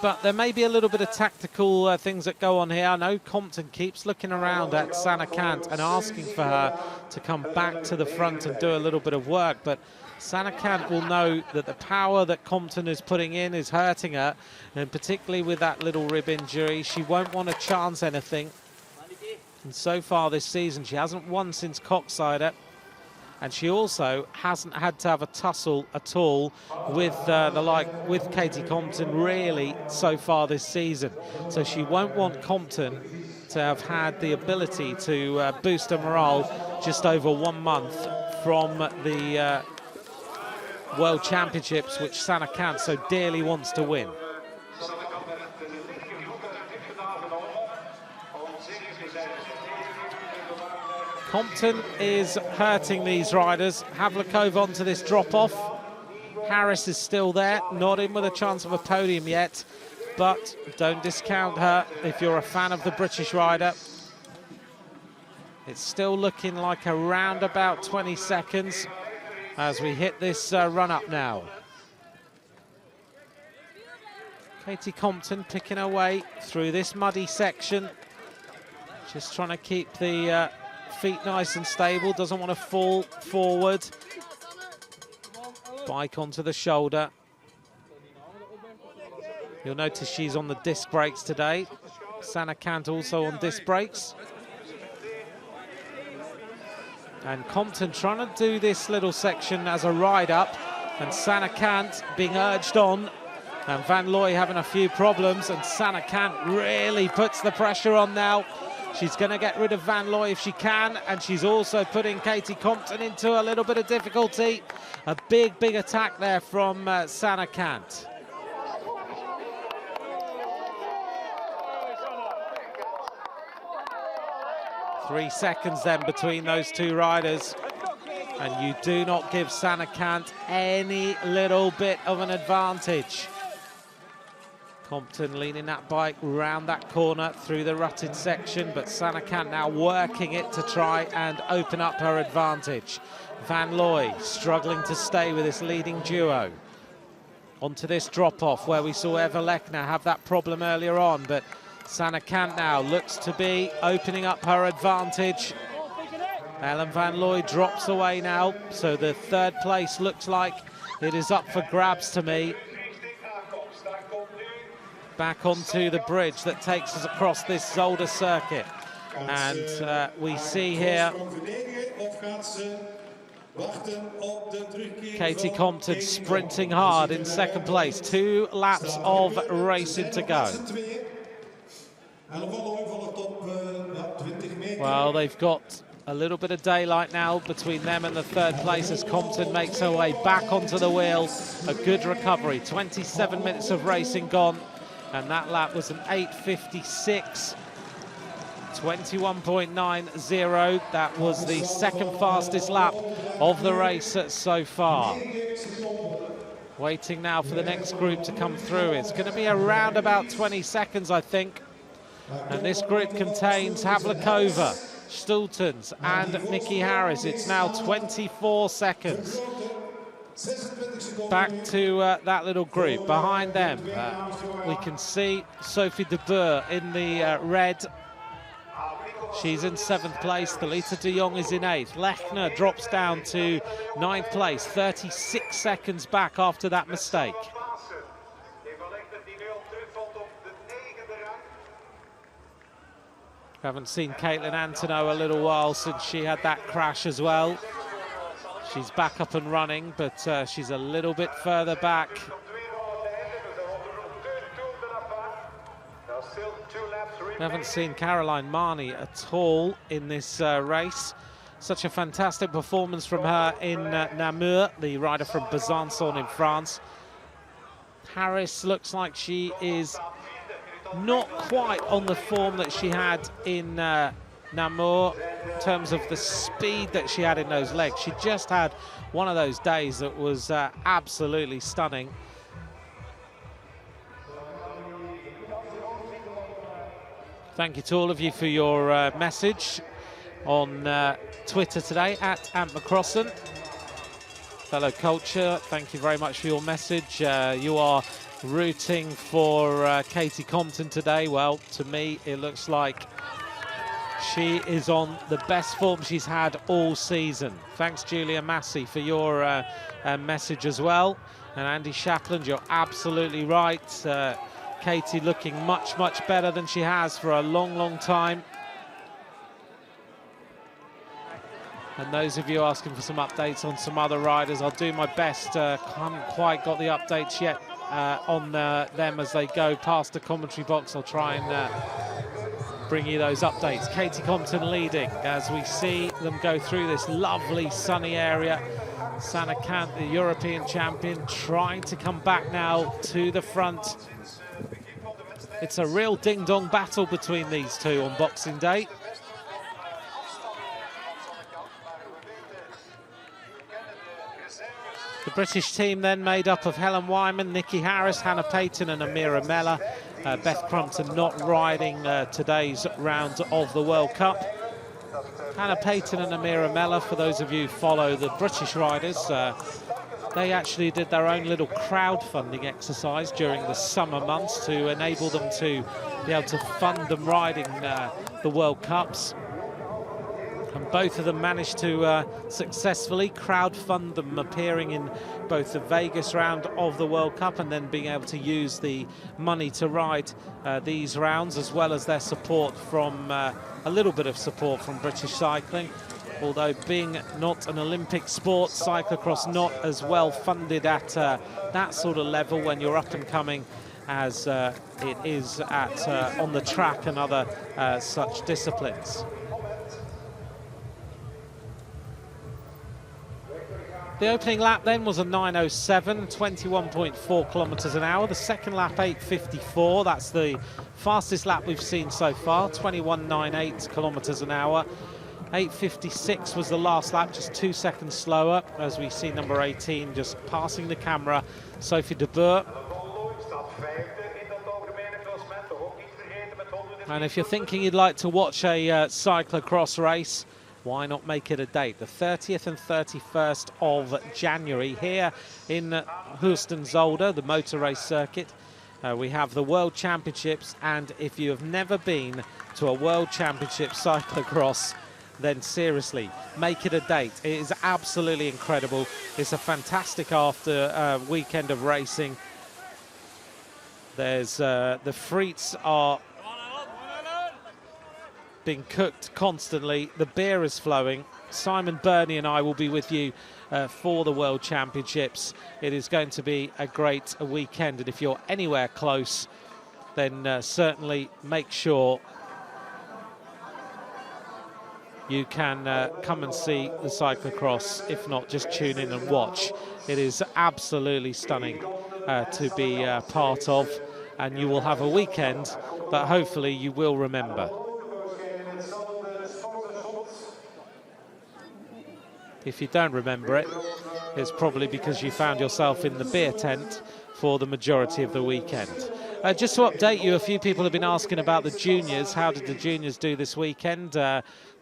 But there may be a little bit of tactical things that go on here. I know Compton keeps looking around at Sanne Cant and asking for her to come back to the front and do a little bit of work. But Sanne Cant will know that the power that Compton is putting in is hurting her. And particularly with that little rib injury, she won't want to chance anything. And so far this season, she hasn't won since Coxsider. And she also hasn't had to have a tussle at all with with Katie Compton really so far this season. So she won't want Compton to have had the ability to boost her morale just over 1 month from the World Championships, which Sanne Cant so dearly wants to win. Compton is hurting these riders. Havlikova onto this drop-off. Harris is still there, not in with a chance of a podium yet, but don't discount her if you're a fan of the British rider. It's still looking like around about 20 seconds as we hit this run-up now. Katie Compton picking her way through this muddy section, just trying to keep the feet nice and stable, doesn't want to fall forward. Bike onto the shoulder. You'll notice she's on the disc brakes today. Sanne Cant also on disc brakes. And Compton trying to do this little section as a ride-up, and Sanne Cant being urged on, and Van Looy having a few problems, and Sanne Cant really puts the pressure on now. She's going to get rid of Van Looy if she can, and she's also putting Katie Compton into a little bit of difficulty. A big attack there from Sanne Cant. Three seconds then between those two riders, and you do not give Sanne Cant any little bit of an advantage. Compton leaning that bike round that corner through the rutted section, but Sanne Cant now working it to try and open up her advantage. Van Looy struggling to stay with this leading duo. Onto this drop-off where we saw Eva Lechner have that problem earlier on, but Sanne Cant now looks to be opening up her advantage. Ellen Van Looy drops away now, so the third place looks like it is up for grabs to me. Back onto the bridge that takes us across this Zolder circuit. And we see here Katie Compton sprinting hard in second place. 2 laps of racing to go. Well, they've got a little bit of daylight now between them and the third place as Compton makes her way back onto the wheel. A good recovery. 27 minutes of racing gone. And that lap was an 8:56, 21.90. That was the second fastest lap of the race so far. Waiting now for the next group to come through. It's going to be around about 20 seconds, I think. And this group contains Havlikova, Stultens and Nikki Harris. It's now 24 seconds. Back to that little group. Behind them, we can see Sophie de Boer in the red. She's in 7th place. Thalita de Jong is in 8th. Lechner drops down to 9th place, 36 seconds back after that mistake. Haven't seen Caitlin Antonow a little while since she had that crash as well. She's back up and running, but she's a little bit further back. We haven't seen Caroline Marnie at all in this race. Such a fantastic performance from her in Namur, the rider from Besançon in France. Harris looks like she is not quite on the form that she had in Namur in terms of the speed that she had in those legs. She just had one of those days that was absolutely stunning. Thank you to all of you for your message on Twitter today, @McCrossan. Fellow Culture, thank you very much for your message. You are rooting for Katie Compton today. Well, to me, it looks like she is on the best form she's had all season. Thanks, Julia Massey, for your message as well. And Andy Shapland, you're absolutely right. Katie looking much, much better than she has for a long, long time. And those of you asking for some updates on some other riders, I'll do my best. Haven't quite got the updates yet on them as they go past the commentary box. I'll try and bring you those updates. Katie Compton leading as we see them go through this lovely sunny area. Sanne Cant, the European champion, trying to come back now to the front. It's a real ding-dong battle between these two on Boxing Day. The British team then made up of Helen Wyman, Nikki Harris, Hannah Payton and Amira Mella. Beth Crumpton not riding today's round of the World Cup. Hannah Payton and Amira Mella, for those of you who follow the British riders, they actually did their own little crowdfunding exercise during the summer months to enable them to be able to fund them riding the World Cups. And both of them managed to successfully crowdfund them appearing in both the Vegas round of the World Cup and then being able to use the money to ride these rounds, as well as their support from, a little bit of support from British Cycling. Although being not an Olympic sport, cyclocross not as well funded at that sort of level when you're up and coming as it is at on the track and other such disciplines. The opening lap then was a 9:07, 21.4 kilometers an hour. The second lap, 8:54. That's the fastest lap we've seen so far, 21.98 kilometers an hour. 8:56 was the last lap, just 2 seconds slower, as we see number 18 just passing the camera, Sophie de Boer. And if you're thinking you'd like to watch a cyclocross race, why not make it a date? The 30th and 31st of January here in Heusden-Zolder, the motor race circuit. We have the World Championships, and if you have never been to a World Championship cyclocross, then seriously, make it a date. It is absolutely incredible. It's a fantastic weekend of racing. There's the frites are being cooked constantly. The beer is flowing. Simon Burney and I will be with you for the World Championships. It is going to be a great weekend, and if you're anywhere close, then certainly make sure you can come and see the cyclocross. If not, just tune in and watch. It is absolutely stunning to be part of, and you will have a weekend that hopefully you will remember. If you don't remember it, it's probably because you found yourself in the beer tent for the majority of the weekend. Just to update you, a few people have been asking about the juniors. How did the juniors do this weekend?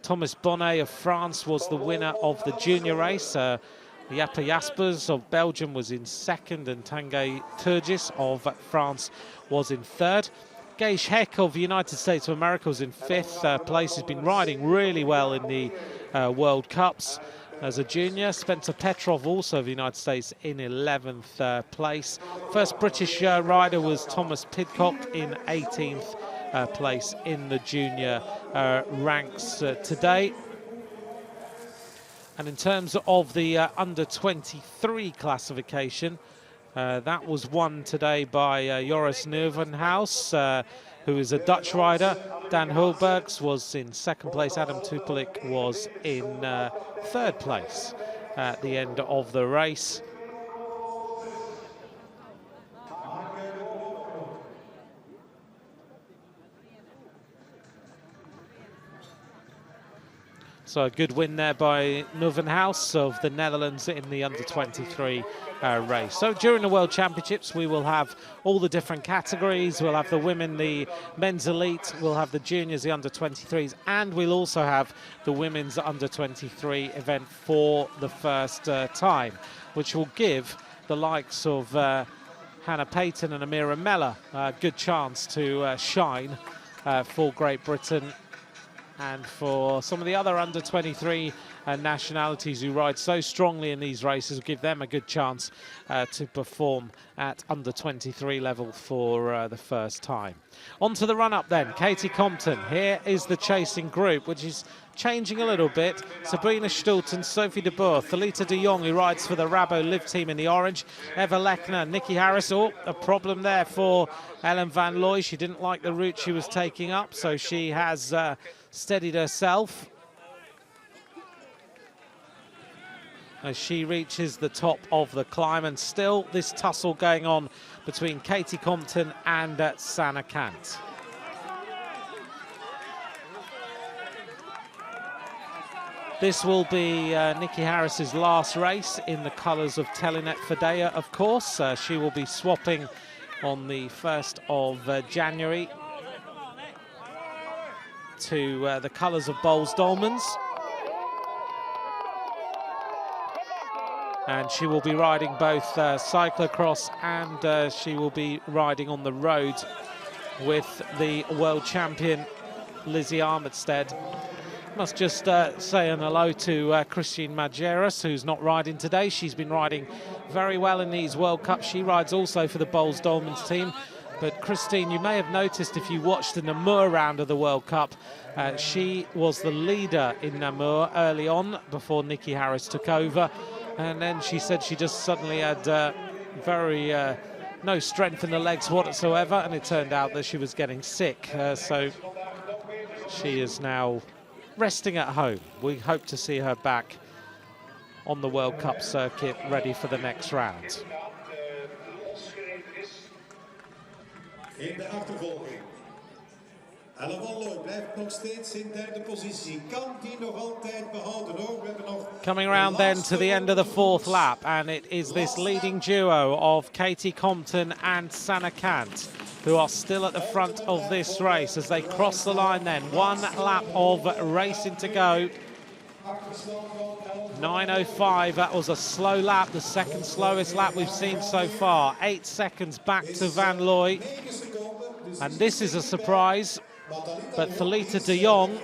Thomas Bonnet of France was the winner of the junior race. Jappe Jaspers of Belgium was in second, and Tanguy Turgis of France was in third. Gage Heck of the United States of America was in fifth place. He's been riding really well in the World Cups as a junior. Spencer Petrov, also of the United States, in 11th place. First British rider was Thomas Pidcock in 18th place in the junior ranks today. And in terms of the under-23 classification, that was won today by Joris Nieuwenhuis. who is a Dutch rider. Dan Hulbergs was in second place. Adam Tupelik was in third place at the end of the race. So a good win there by Nuvenhouse of the Netherlands in the under-23 race. So during the World Championships, we will have all the different categories. We'll have the women, the men's elite, we'll have the juniors, the under-23s, and we'll also have the women's under-23 event for the first time, which will give the likes of Hannah Payton and Amira Meller a good chance to shine for Great Britain. And for some of the other under-23 nationalities who ride so strongly in these races, give them a good chance to perform at under-23 level for the first time. On to the run-up then, Katie Compton. Here is the chasing group, which is changing a little bit. Sabrina Stulten, Sophie de Boer, Thalita de Jong, who rides for the Rabo Liv team in the orange, Eva Lechner, Nikki Harris. Oh, a problem there for Ellen Van Looy. She didn't like the route she was taking up, so she has steadied herself as she reaches the top of the climb, and still this tussle going on between Katie Compton and Sanne Cant. This will be Nikki Harris's last race in the colours of Telenet Fidea, of course. She will be swapping on the 1st of January to the colours of Boels Dolmans. And she will be riding both cyclo-cross and she will be riding on the road with the world champion Lizzie Armitstead. Must just say an hello to Christine Majeras, who's not riding today. She's been riding very well in these World Cups. She rides also for the Boels Dolmans team. But Christine, you may have noticed if you watched the Namur round of the World Cup, she was the leader in Namur early on before Nikki Harris took over. And then she said she just suddenly had no strength in the legs whatsoever, and it turned out that she was getting sick. So she is now resting at home. We hope to see her back on the World Cup circuit, ready for the next round. In de achtervolging. Ellen Van Looy blijft nog steeds in derde positie. Kan die nog altijd behouden hoor. We hebben nog coming around then to the end of the 4th lap, and it is this leading duo of Katie Compton and Sanne Cant who are still at the front of this race as they cross the line then. 1 lap of racing to go. 9:05, that was a slow lap, the second slowest lap we've seen so far. 8 seconds back to Van Looy. And this is a surprise, but Thalita de Jong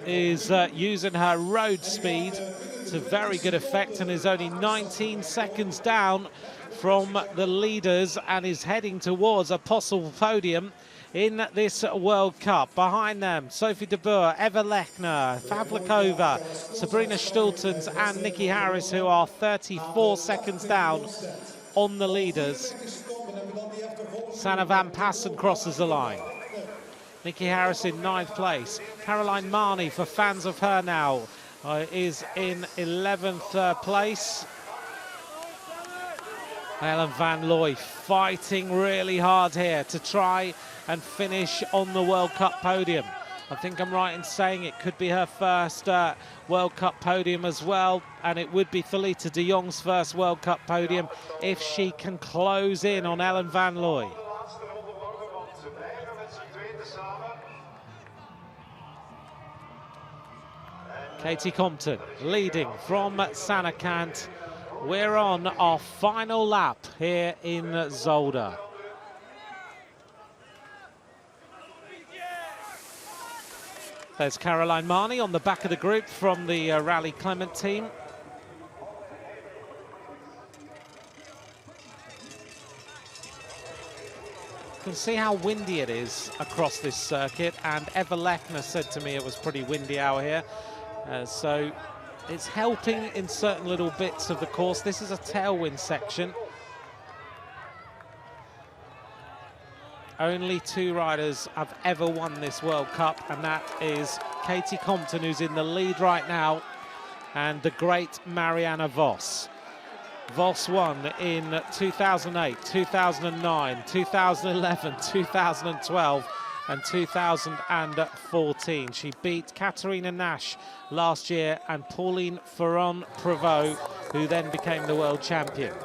is using her road speed to very good effect and is only 19 seconds down from the leaders and is heading towards a possible podium in this World Cup. Behind them, Sophie de Boer, Eva Lechner, Pavlikova, Sabrina Stultens and Nikki Harris, who are 34 seconds down on the leaders. Sanne van Passen crosses the line. Nikki Harris in 9th place. Caroline Marnie, for fans of her now, is in 11th place. Ellen Van Looy fighting really hard here to try and finish on the World Cup podium. I think I'm right in saying it could be her first World Cup podium as well, and it would be Thalita de Jong's first World Cup podium if she can close in on Ellen Van Looy. Katie Compton leading from Sanne Cant. We're on our final lap here in Zolder. There's Caroline Marnie on the back of the group from the Rally Clement team. You can see how windy it is across this circuit, and Eva Lechner said to me it was pretty windy out here. So it's helping in certain little bits of the course. This is a tailwind section. only 2 riders have ever won this World Cup, and that is Katie Compton, who's in the lead right now, and the great Marianne Vos. Vos won in 2008, 2009, 2011, 2012 and 2014. She beat Katerina Nash last year and Pauline Ferrand-Prévot, who then became the world champion.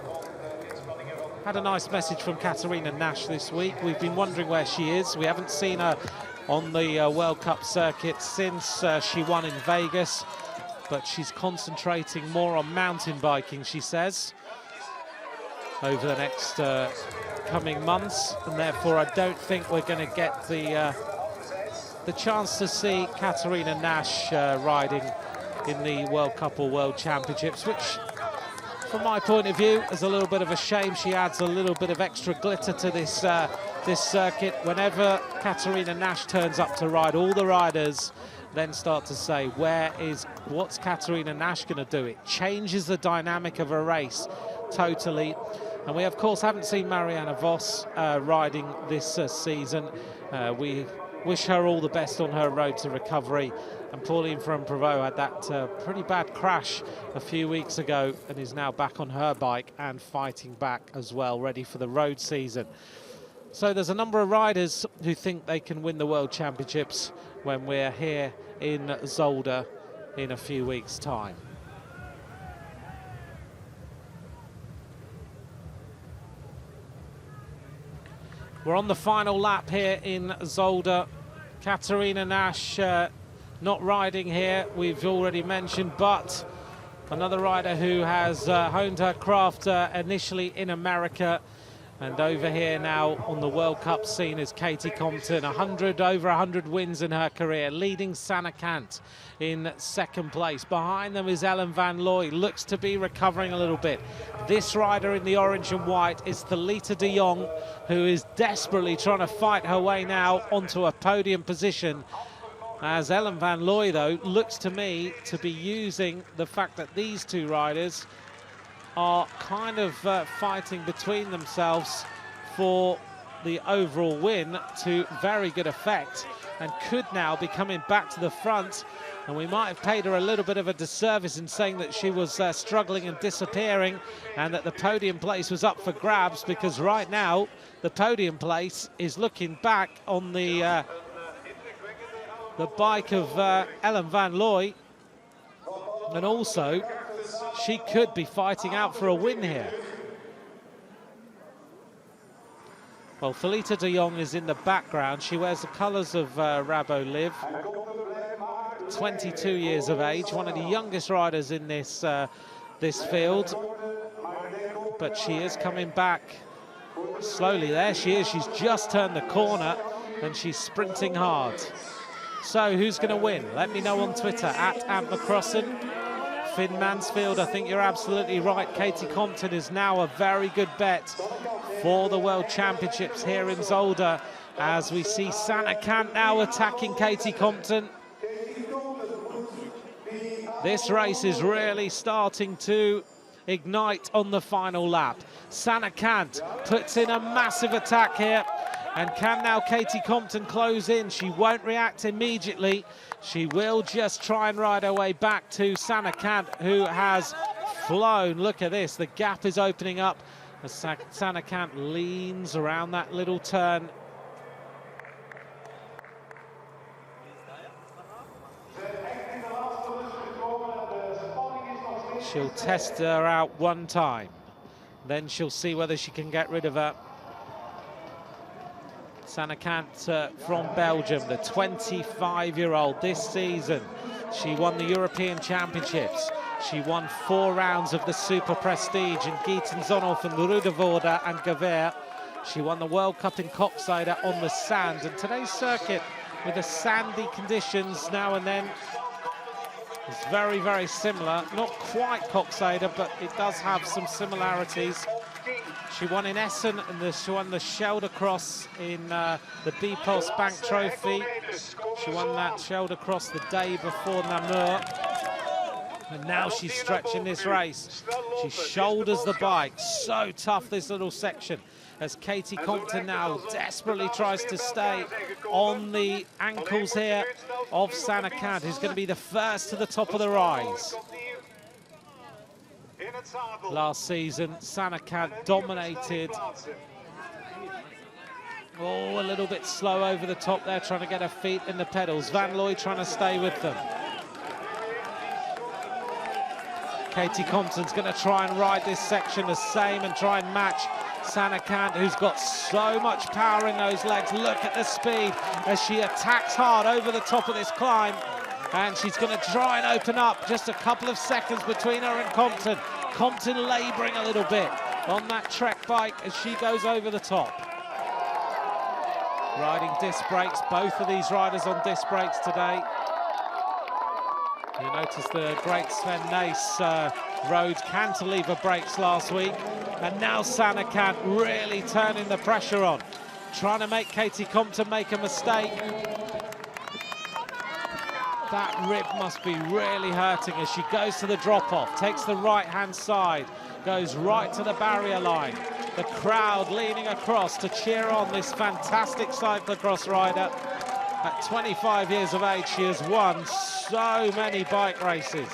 Had a nice message from Katerina Nash this week. We've been wondering where she is. We haven't seen her on the World Cup circuit since she won in Vegas, but she's concentrating more on mountain biking, she says, over the next coming months, and therefore I don't think we're going to get the chance to see Katerina Nash riding in the World Cup or World Championships, which from my point of view is a little bit of a shame. She adds a little bit of extra glitter to this this circuit. Whenever Katerina Nash turns up to ride, all the riders then start to say, what's Katerina Nash going to do? It changes the dynamic of a race totally. And we, of course, haven't seen Marianne Vos riding this season. We wish her all the best on her road to recovery. And Pauline Ferrand-Prévot had that pretty bad crash a few weeks ago and is now back on her bike and fighting back as well, ready for the road season. So there's a number of riders who think they can win the World Championships when we're here in Zolder in a few weeks' time. We're on the final lap here in Zolder. Katerina Nash not riding here, we've already mentioned, but another rider who has honed her craft initially in America and over here now on the World Cup scene is Katie Compton. Over 100 wins in her career, leading Sanne Cant in second place. Behind them is Ellen van Looy, looks to be recovering a little bit. This rider in the orange and white is Thalita de Jong, who is desperately trying to fight her way now onto a podium position. As Ellen van Looy, though, looks to me to be using the fact that these two riders are kind of fighting between themselves for the overall win to very good effect, and could now be coming back to the front. And we might have paid her a little bit of a disservice in saying that she was struggling and disappearing and that the podium place was up for grabs, because right now the podium place is looking back on the bike of Ellen van Looy, and also she could be fighting out for a win here. Well, Thalita de Jong is in the background. She wears the colours of Rabo Liv, 22 years of age, one of the youngest riders in this this field, but she is coming back slowly. There she is, she's just turned the corner and she's sprinting hard. So who's going to win? Let me know on Twitter, @AntMcCrossan. Finn Mansfield, I think you're absolutely right. Katie Compton is now a very good bet for the World Championships here in Zolder, as we see Sanne Cant now attacking Katie Compton. This race is really starting to ignite on the final lap. Sanne Cant puts in a massive attack here, and can now Katie Compton close in? She won't react immediately. She will just try and ride her way back to Sanne Cant, who has flown. Look at this, the gap is opening up as Sanne Cant leans around that little turn. She'll test her out one time, then she'll see whether she can get rid of her. Sanne Cant from Belgium, the 25-year-old this season. She won the European Championships. She won 4 rounds of the Super Prestige in Heusden-Zolder and Ruddervoorde and Geveer. She won the World Cup in Koksijde on the sand. And today's circuit, with the sandy conditions now and then, is very, very similar. Not quite Koksijde, but it does have some similarities. She won in Essen, and she won the Cyclo-cross in the Bpost Bank Trophy. She won that Cyclo-cross the day before Namur. And now she's stretching this race. She shoulders the bike. So tough, this little section. as Katie Compton now desperately tries to stay on the ankles here of Sanne Cant, who's going to be the first to the top of the rise. Last season, Sanne Cant dominated. Oh, a little bit slow over the top there, trying to get her feet in the pedals. Van Looy trying to stay with them. Katie Compton's going to try and ride this section the same and try and match Sanne Cant, who's got so much power in those legs. Look at the speed as she attacks hard over the top of this climb. And she's going to try and open up, just a couple of seconds between her and Compton. Compton labouring a little bit on that Trek bike as she goes over the top. Riding disc brakes, both of these riders on disc brakes today. You notice the great Sven Nys rode cantilever brakes last week, and now Sanne Cant really turning the pressure on, trying to make Katie Compton make a mistake. That rib must be really hurting as she goes to the drop-off, takes the right-hand side, goes right to the barrier line. The crowd leaning across to cheer on this fantastic cyclocross rider. At 25 years of age, she has won so many bike races.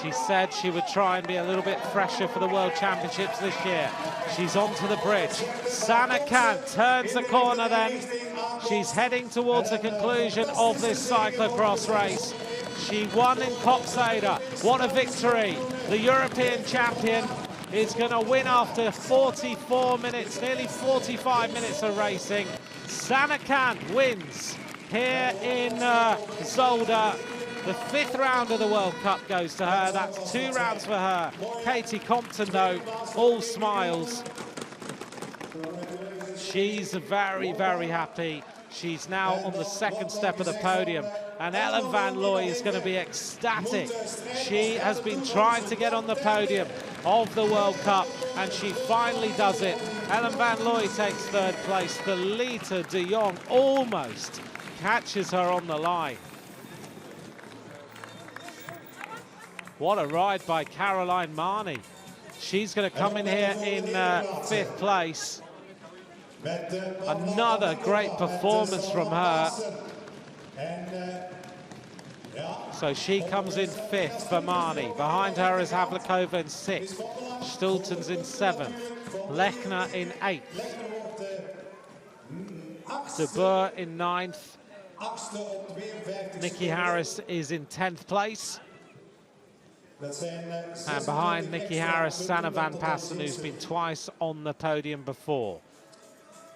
She said she would try and be a little bit fresher for the World Championships this year. She's onto the bridge. Sanne Cant turns the corner then. She's heading towards the conclusion of this cyclocross race. She won in Koksijde. What a victory. The European champion is going to win after 44 minutes, nearly 45 minutes of racing. Sanne Cant wins here in Zolder. The 5th round of the World Cup goes to her. That's 2 rounds for her. Katie Compton, though, all smiles. She's very, very happy. She's now on the 2nd step of the podium, and Ellen Van Looy is going to be ecstatic. She has been trying to get on the podium of the World Cup, and she finally does it. Ellen Van Looy takes 3rd place. The Lita de Jong almost catches her on the line. What a ride by Caroline Marnie. She's going to come in here in 5th place. Another great performance from her. So she comes in 5th for Marnie. Behind her is Havlikova in 6th. Stultens in 7th. Lechner in 8th. De Boer in 9th. Nikki Harris is in 10th place. And behind Nikki Harris, Sanne van Passen, who's been twice on the podium before.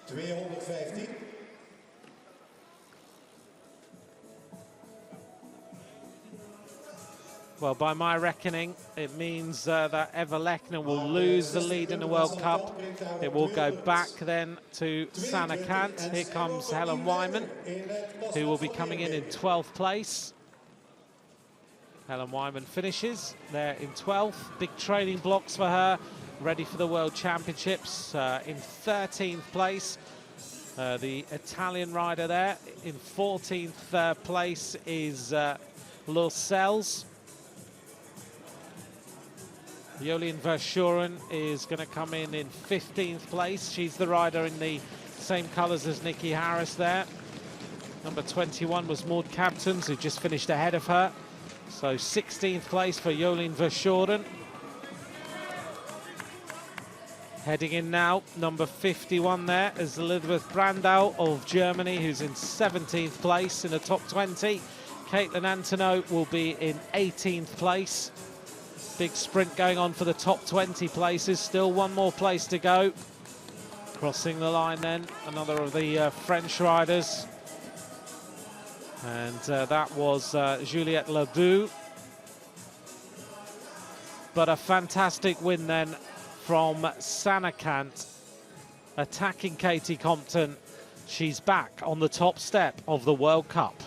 215. Well, by my reckoning, it means that Eva Lechner will lose the lead in the World Cup. It will go back then to Sanne Cant. Here comes Helen Wyman, who will be coming in 12th place. Helen Wyman finishes there in 12th. Big training blocks for her, ready for the World Championships. In 13th place, the Italian rider there. In 14th place is Lorcels. Jolien Verschuren is going to come in 15th place. She's the rider in the same colours as Nikki Harris there. Number 21 was Maud Captons, who just finished ahead of her. So 16th place for Jolien Verschuren. Heading in now, number 51 there is Elizabeth Brandau of Germany, who's in 17th place in the top 20. Caitlin Antonou will be in 18th place. Big sprint going on for the top 20 places. Still one more place to go. Crossing the line then, another of the French riders. And that was Juliette Ledoux. But a fantastic win then from Sanne Cant, attacking Katie Compton. She's back on the top step of the World Cup.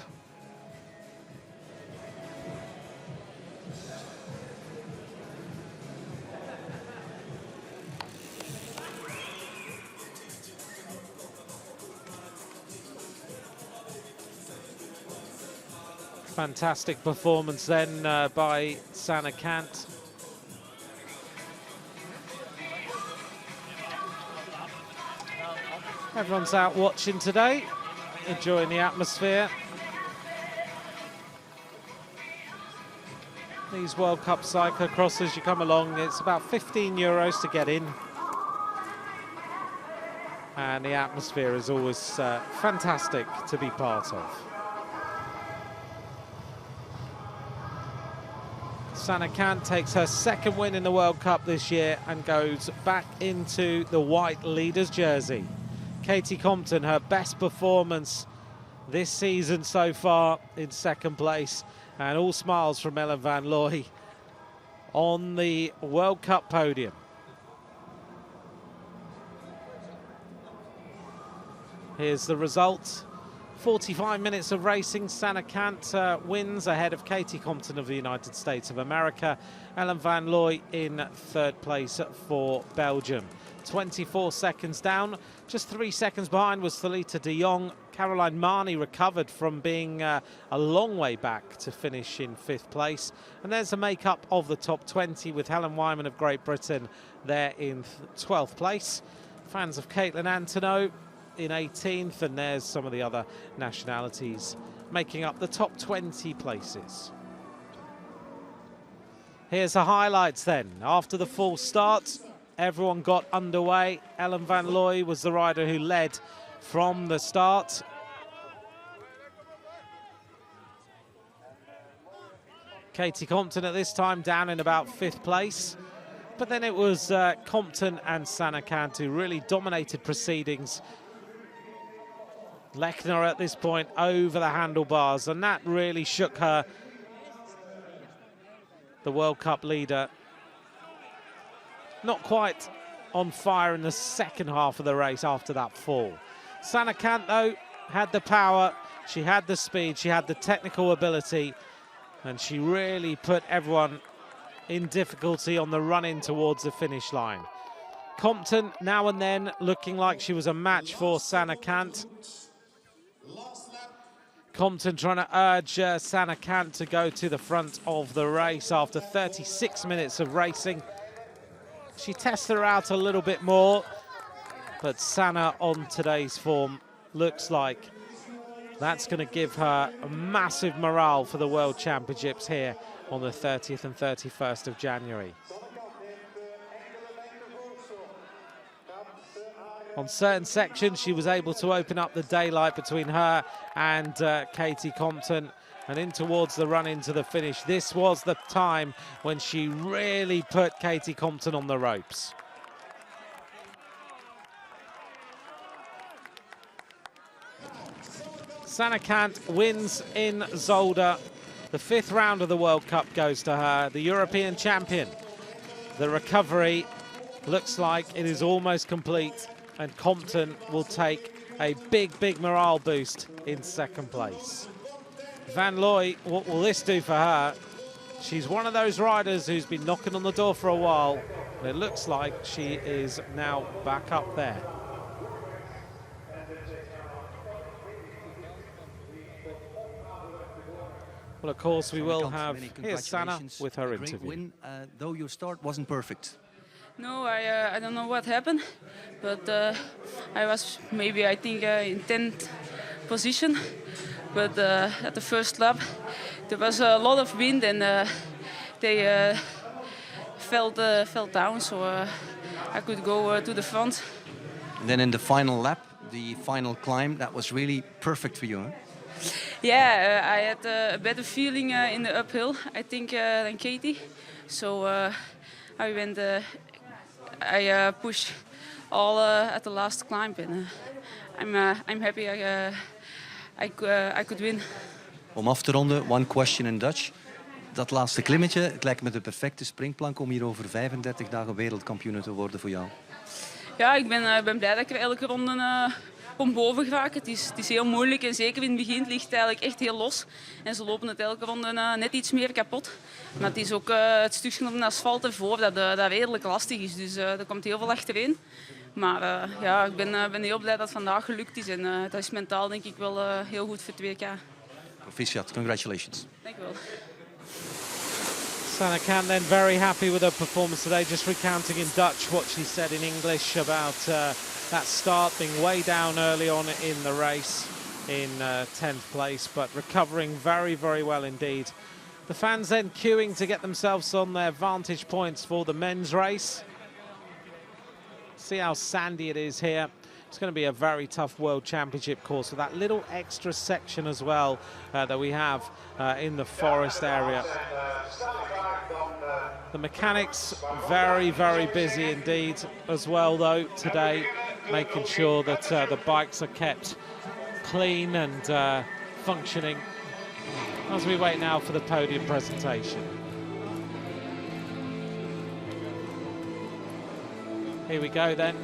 Fantastic performance then by Sanne Cant. Everyone's out watching today, enjoying the atmosphere. These World Cup cyclo-crosses, you come along, it's about €15 to get in. And the atmosphere is always fantastic to be part of. Sanne Cant takes her second win in the World Cup this year and goes back into the white leader's jersey. Katie Compton, her best performance this season so far, in second place, and all smiles from Ellen van Looy on the World Cup podium. Here's the result. 45 minutes of racing. Sanne Cant wins ahead of Katie Compton of the United States of America. Ellen van Looy in third place for Belgium. 24 seconds down. Just 3 seconds behind was Thalita de Jong. Caroline Marnie recovered from being a long way back to finish in 5th place. And there's a make-up of the top 20 with Helen Wyman of Great Britain there in 12th place. Fans of Caitlin Antonow in 18th, and there's some of the other nationalities making up the top 20 places. Here's the highlights then. After the full start, everyone got underway. Ellen van Looy was the rider who led from the start. Katie Compton at this time down in about 5th place. But then it was Compton and Sanne Cant who really dominated proceedings. Lechner at this point over the handlebars, and that really shook her, the World Cup leader. Not quite on fire in the second half of the race after that fall. Sanne Cant, though, had the power, she had the speed, she had the technical ability, and she really put everyone in difficulty on the run-in towards the finish line. Compton now and then looking like she was a match for Sanne Cant. Compton trying to urge Sanne Cant to go to the front of the race after 36 minutes of racing. She tested her out a little bit more, but Sanne on today's form looks like that's going to give her a massive morale for the World Championships here on the 30th and 31st of January. On certain sections, she was able to open up the daylight between her and Katie Compton, and in towards the run into the finish. This was the time when she really put Katie Compton on the ropes. Sanne Cant wins in Zolder. The 5th round of the World Cup goes to her, the European champion. The recovery looks like it is almost complete, and Compton will take a big morale boost in 2nd place. Van Looy, what will this do for her? She's one of those riders who's been knocking on the door for a while, and it looks like she is now back up there. Well, of course, we will have, here's Sanne with her interview. Win, though your start wasn't perfect. No, I don't know what happened, but I was maybe, I think, in 10th position. But at the first lap, there was a lot of wind, and they fell down, so I could go to the front. And then in the final lap, the final climb, that was really perfect for you, huh? Yeah, I had a better feeling in the uphill, I think, than Katie. So I went. I pushed all at the last climb, and I'm happy I could win. Om af te ronden, one question in Dutch. Dat laatste klimmetje, het lijkt me de perfecte springplank om hier over 35 dagen wereldkampioen te worden voor jou. Ja, ik ben blij dat ik er elke ronde kom boven geraken. Het is heel moeilijk en zeker in het begin ligt het eigenlijk echt heel los. En ze lopen het elke ronde net iets meer kapot. Maar het is ook het stukje op de asfalt ervoor dat redelijk lastig is. Dus er komt heel veel achterin. Maar ja, ik ben heel blij dat het vandaag gelukt is. En dat is mentaal denk ik wel heel goed voor 2K. Proficiat, congratulations. Dank u wel. Sanne Cant then very happy with her performance today, just recounting in Dutch what she said in English about that start being way down early on in the race in 10th place, but recovering very, very well indeed. The fans then queuing to get themselves on their vantage points for the men's race. See how sandy it is here. It's going to be a very tough World Championship course with that little extra section as well that we have in the forest area. The mechanics very, very busy indeed as well though today, making sure that the bikes are kept clean and functioning as we wait now for the podium presentation. Here we go then.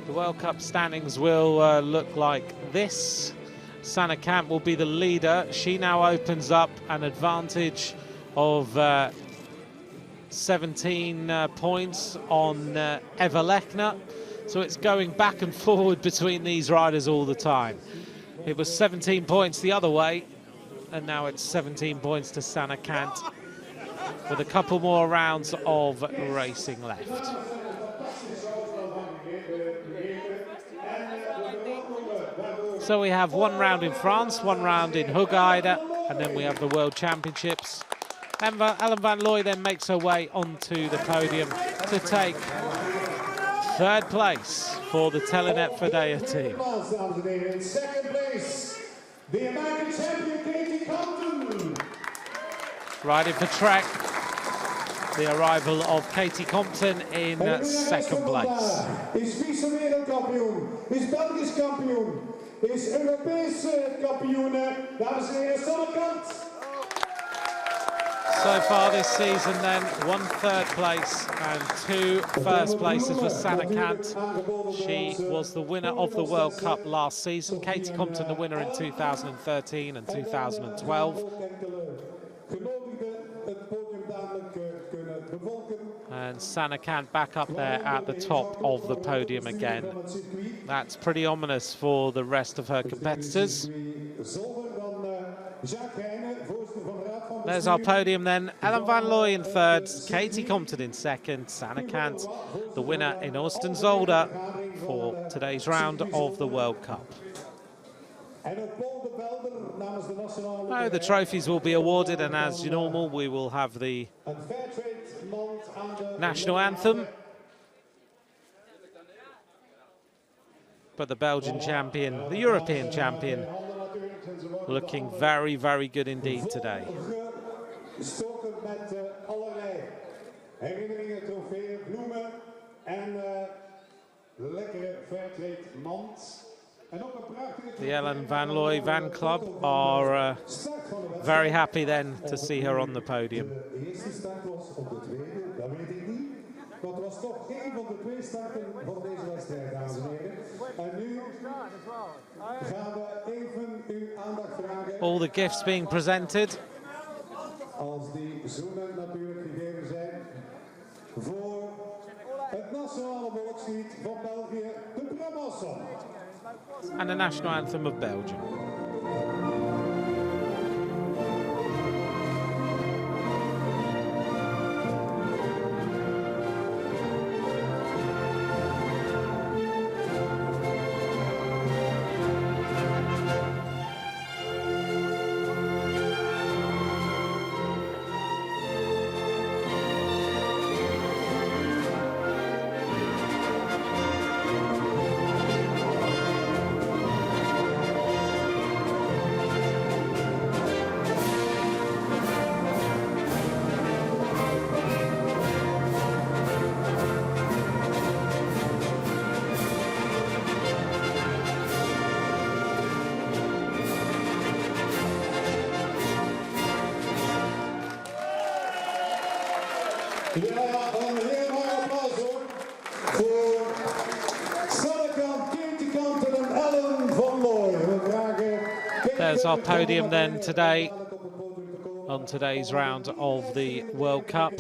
The World Cup standings will look like this. Sanne Cant will be the leader. She now opens up an advantage of 17 points on Eva Lechner. So it's going back and forward between these riders all the time. It was 17 points the other way, and now it's 17 points to Sanne Cant with a couple more rounds of racing left. So we have one round in France, one round in Heusden, and then we have the World Championships. Ellen van Looy then makes her way onto the podium to take third place for the Telenet Fedea team. In second place, the American champion Katie Compton. Riding for Trek, the arrival of Katie Compton in second place. Is vice wereldkampioen, is Belgisch kampioen, is Europese kampioene, dames en heren, Sanne Cant. So far this season then, 1 third place and 2 first places for Sanne Cant. She was the winner of the World Cup last season. Katie Compton the winner in 2013 and 2012. And Sanne Cant back up there at the top of the podium again. That's pretty ominous for the rest of her competitors. There's our podium then. Ellen van Looy in third, Katie Compton in second, Sanne Cant, the winner in Heusden-Zolder for today's round of the World Cup. Now the trophies will be awarded, and as normal, we will have the national anthem. But the Belgian champion, the European champion, looking very, very good indeed today. Gestoken met allerlei herinneringen, trofeeën, bloemen en lekkere fairtrade mand. The Ellen van Looy Van Club are very happy then to see her on the podium. De eerste start was op de tweede, dat weet ik niet. Maar het was toch één van de twee starten van deze wedstrijd, dames en heren. En nu gaan we even uw aandacht vragen. All the gifts being presented. Als die zoenen natuurlijk gegeven zijn voor het nationale volkslied van België, de Brabantson. And the national anthem of Belgium. Ja, een heel mooi applaus hoor. Voor Sanne Cant, Katie Compton en Ellen van Looy. We vragen... There's our podium then today on today's round of the World Cup.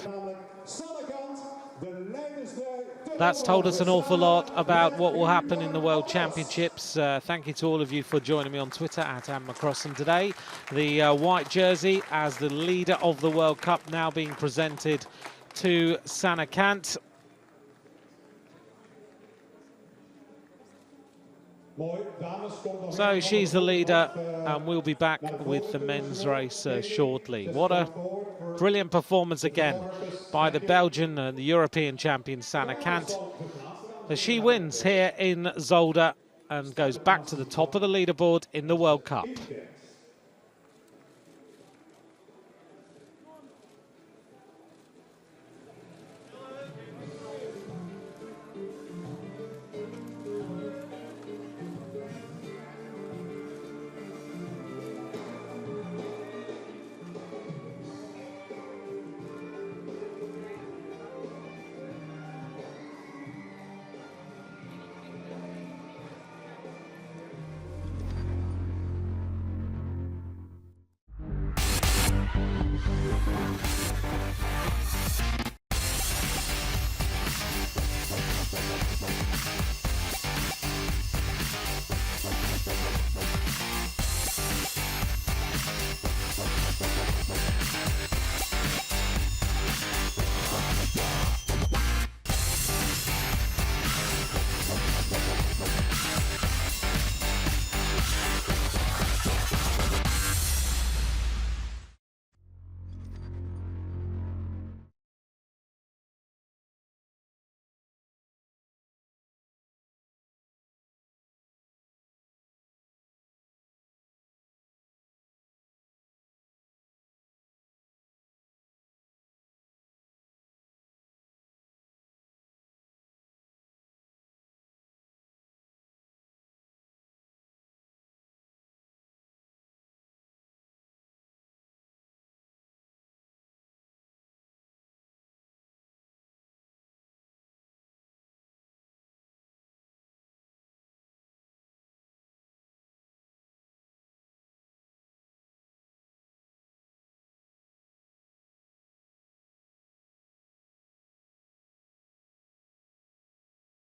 That's told us an awful lot about what will happen in the World Championships. Thank you to all of you for joining me on Twitter @AmMcCrossan today. The white jersey as the leader of the World Cup now being presented to Sanne Kant. So she's the leader, and we'll be back with the men's race shortly. What a brilliant performance again by the Belgian and the European champion Sanne Kant, as she wins here in Zolder and goes back to the top of the leaderboard in the World Cup.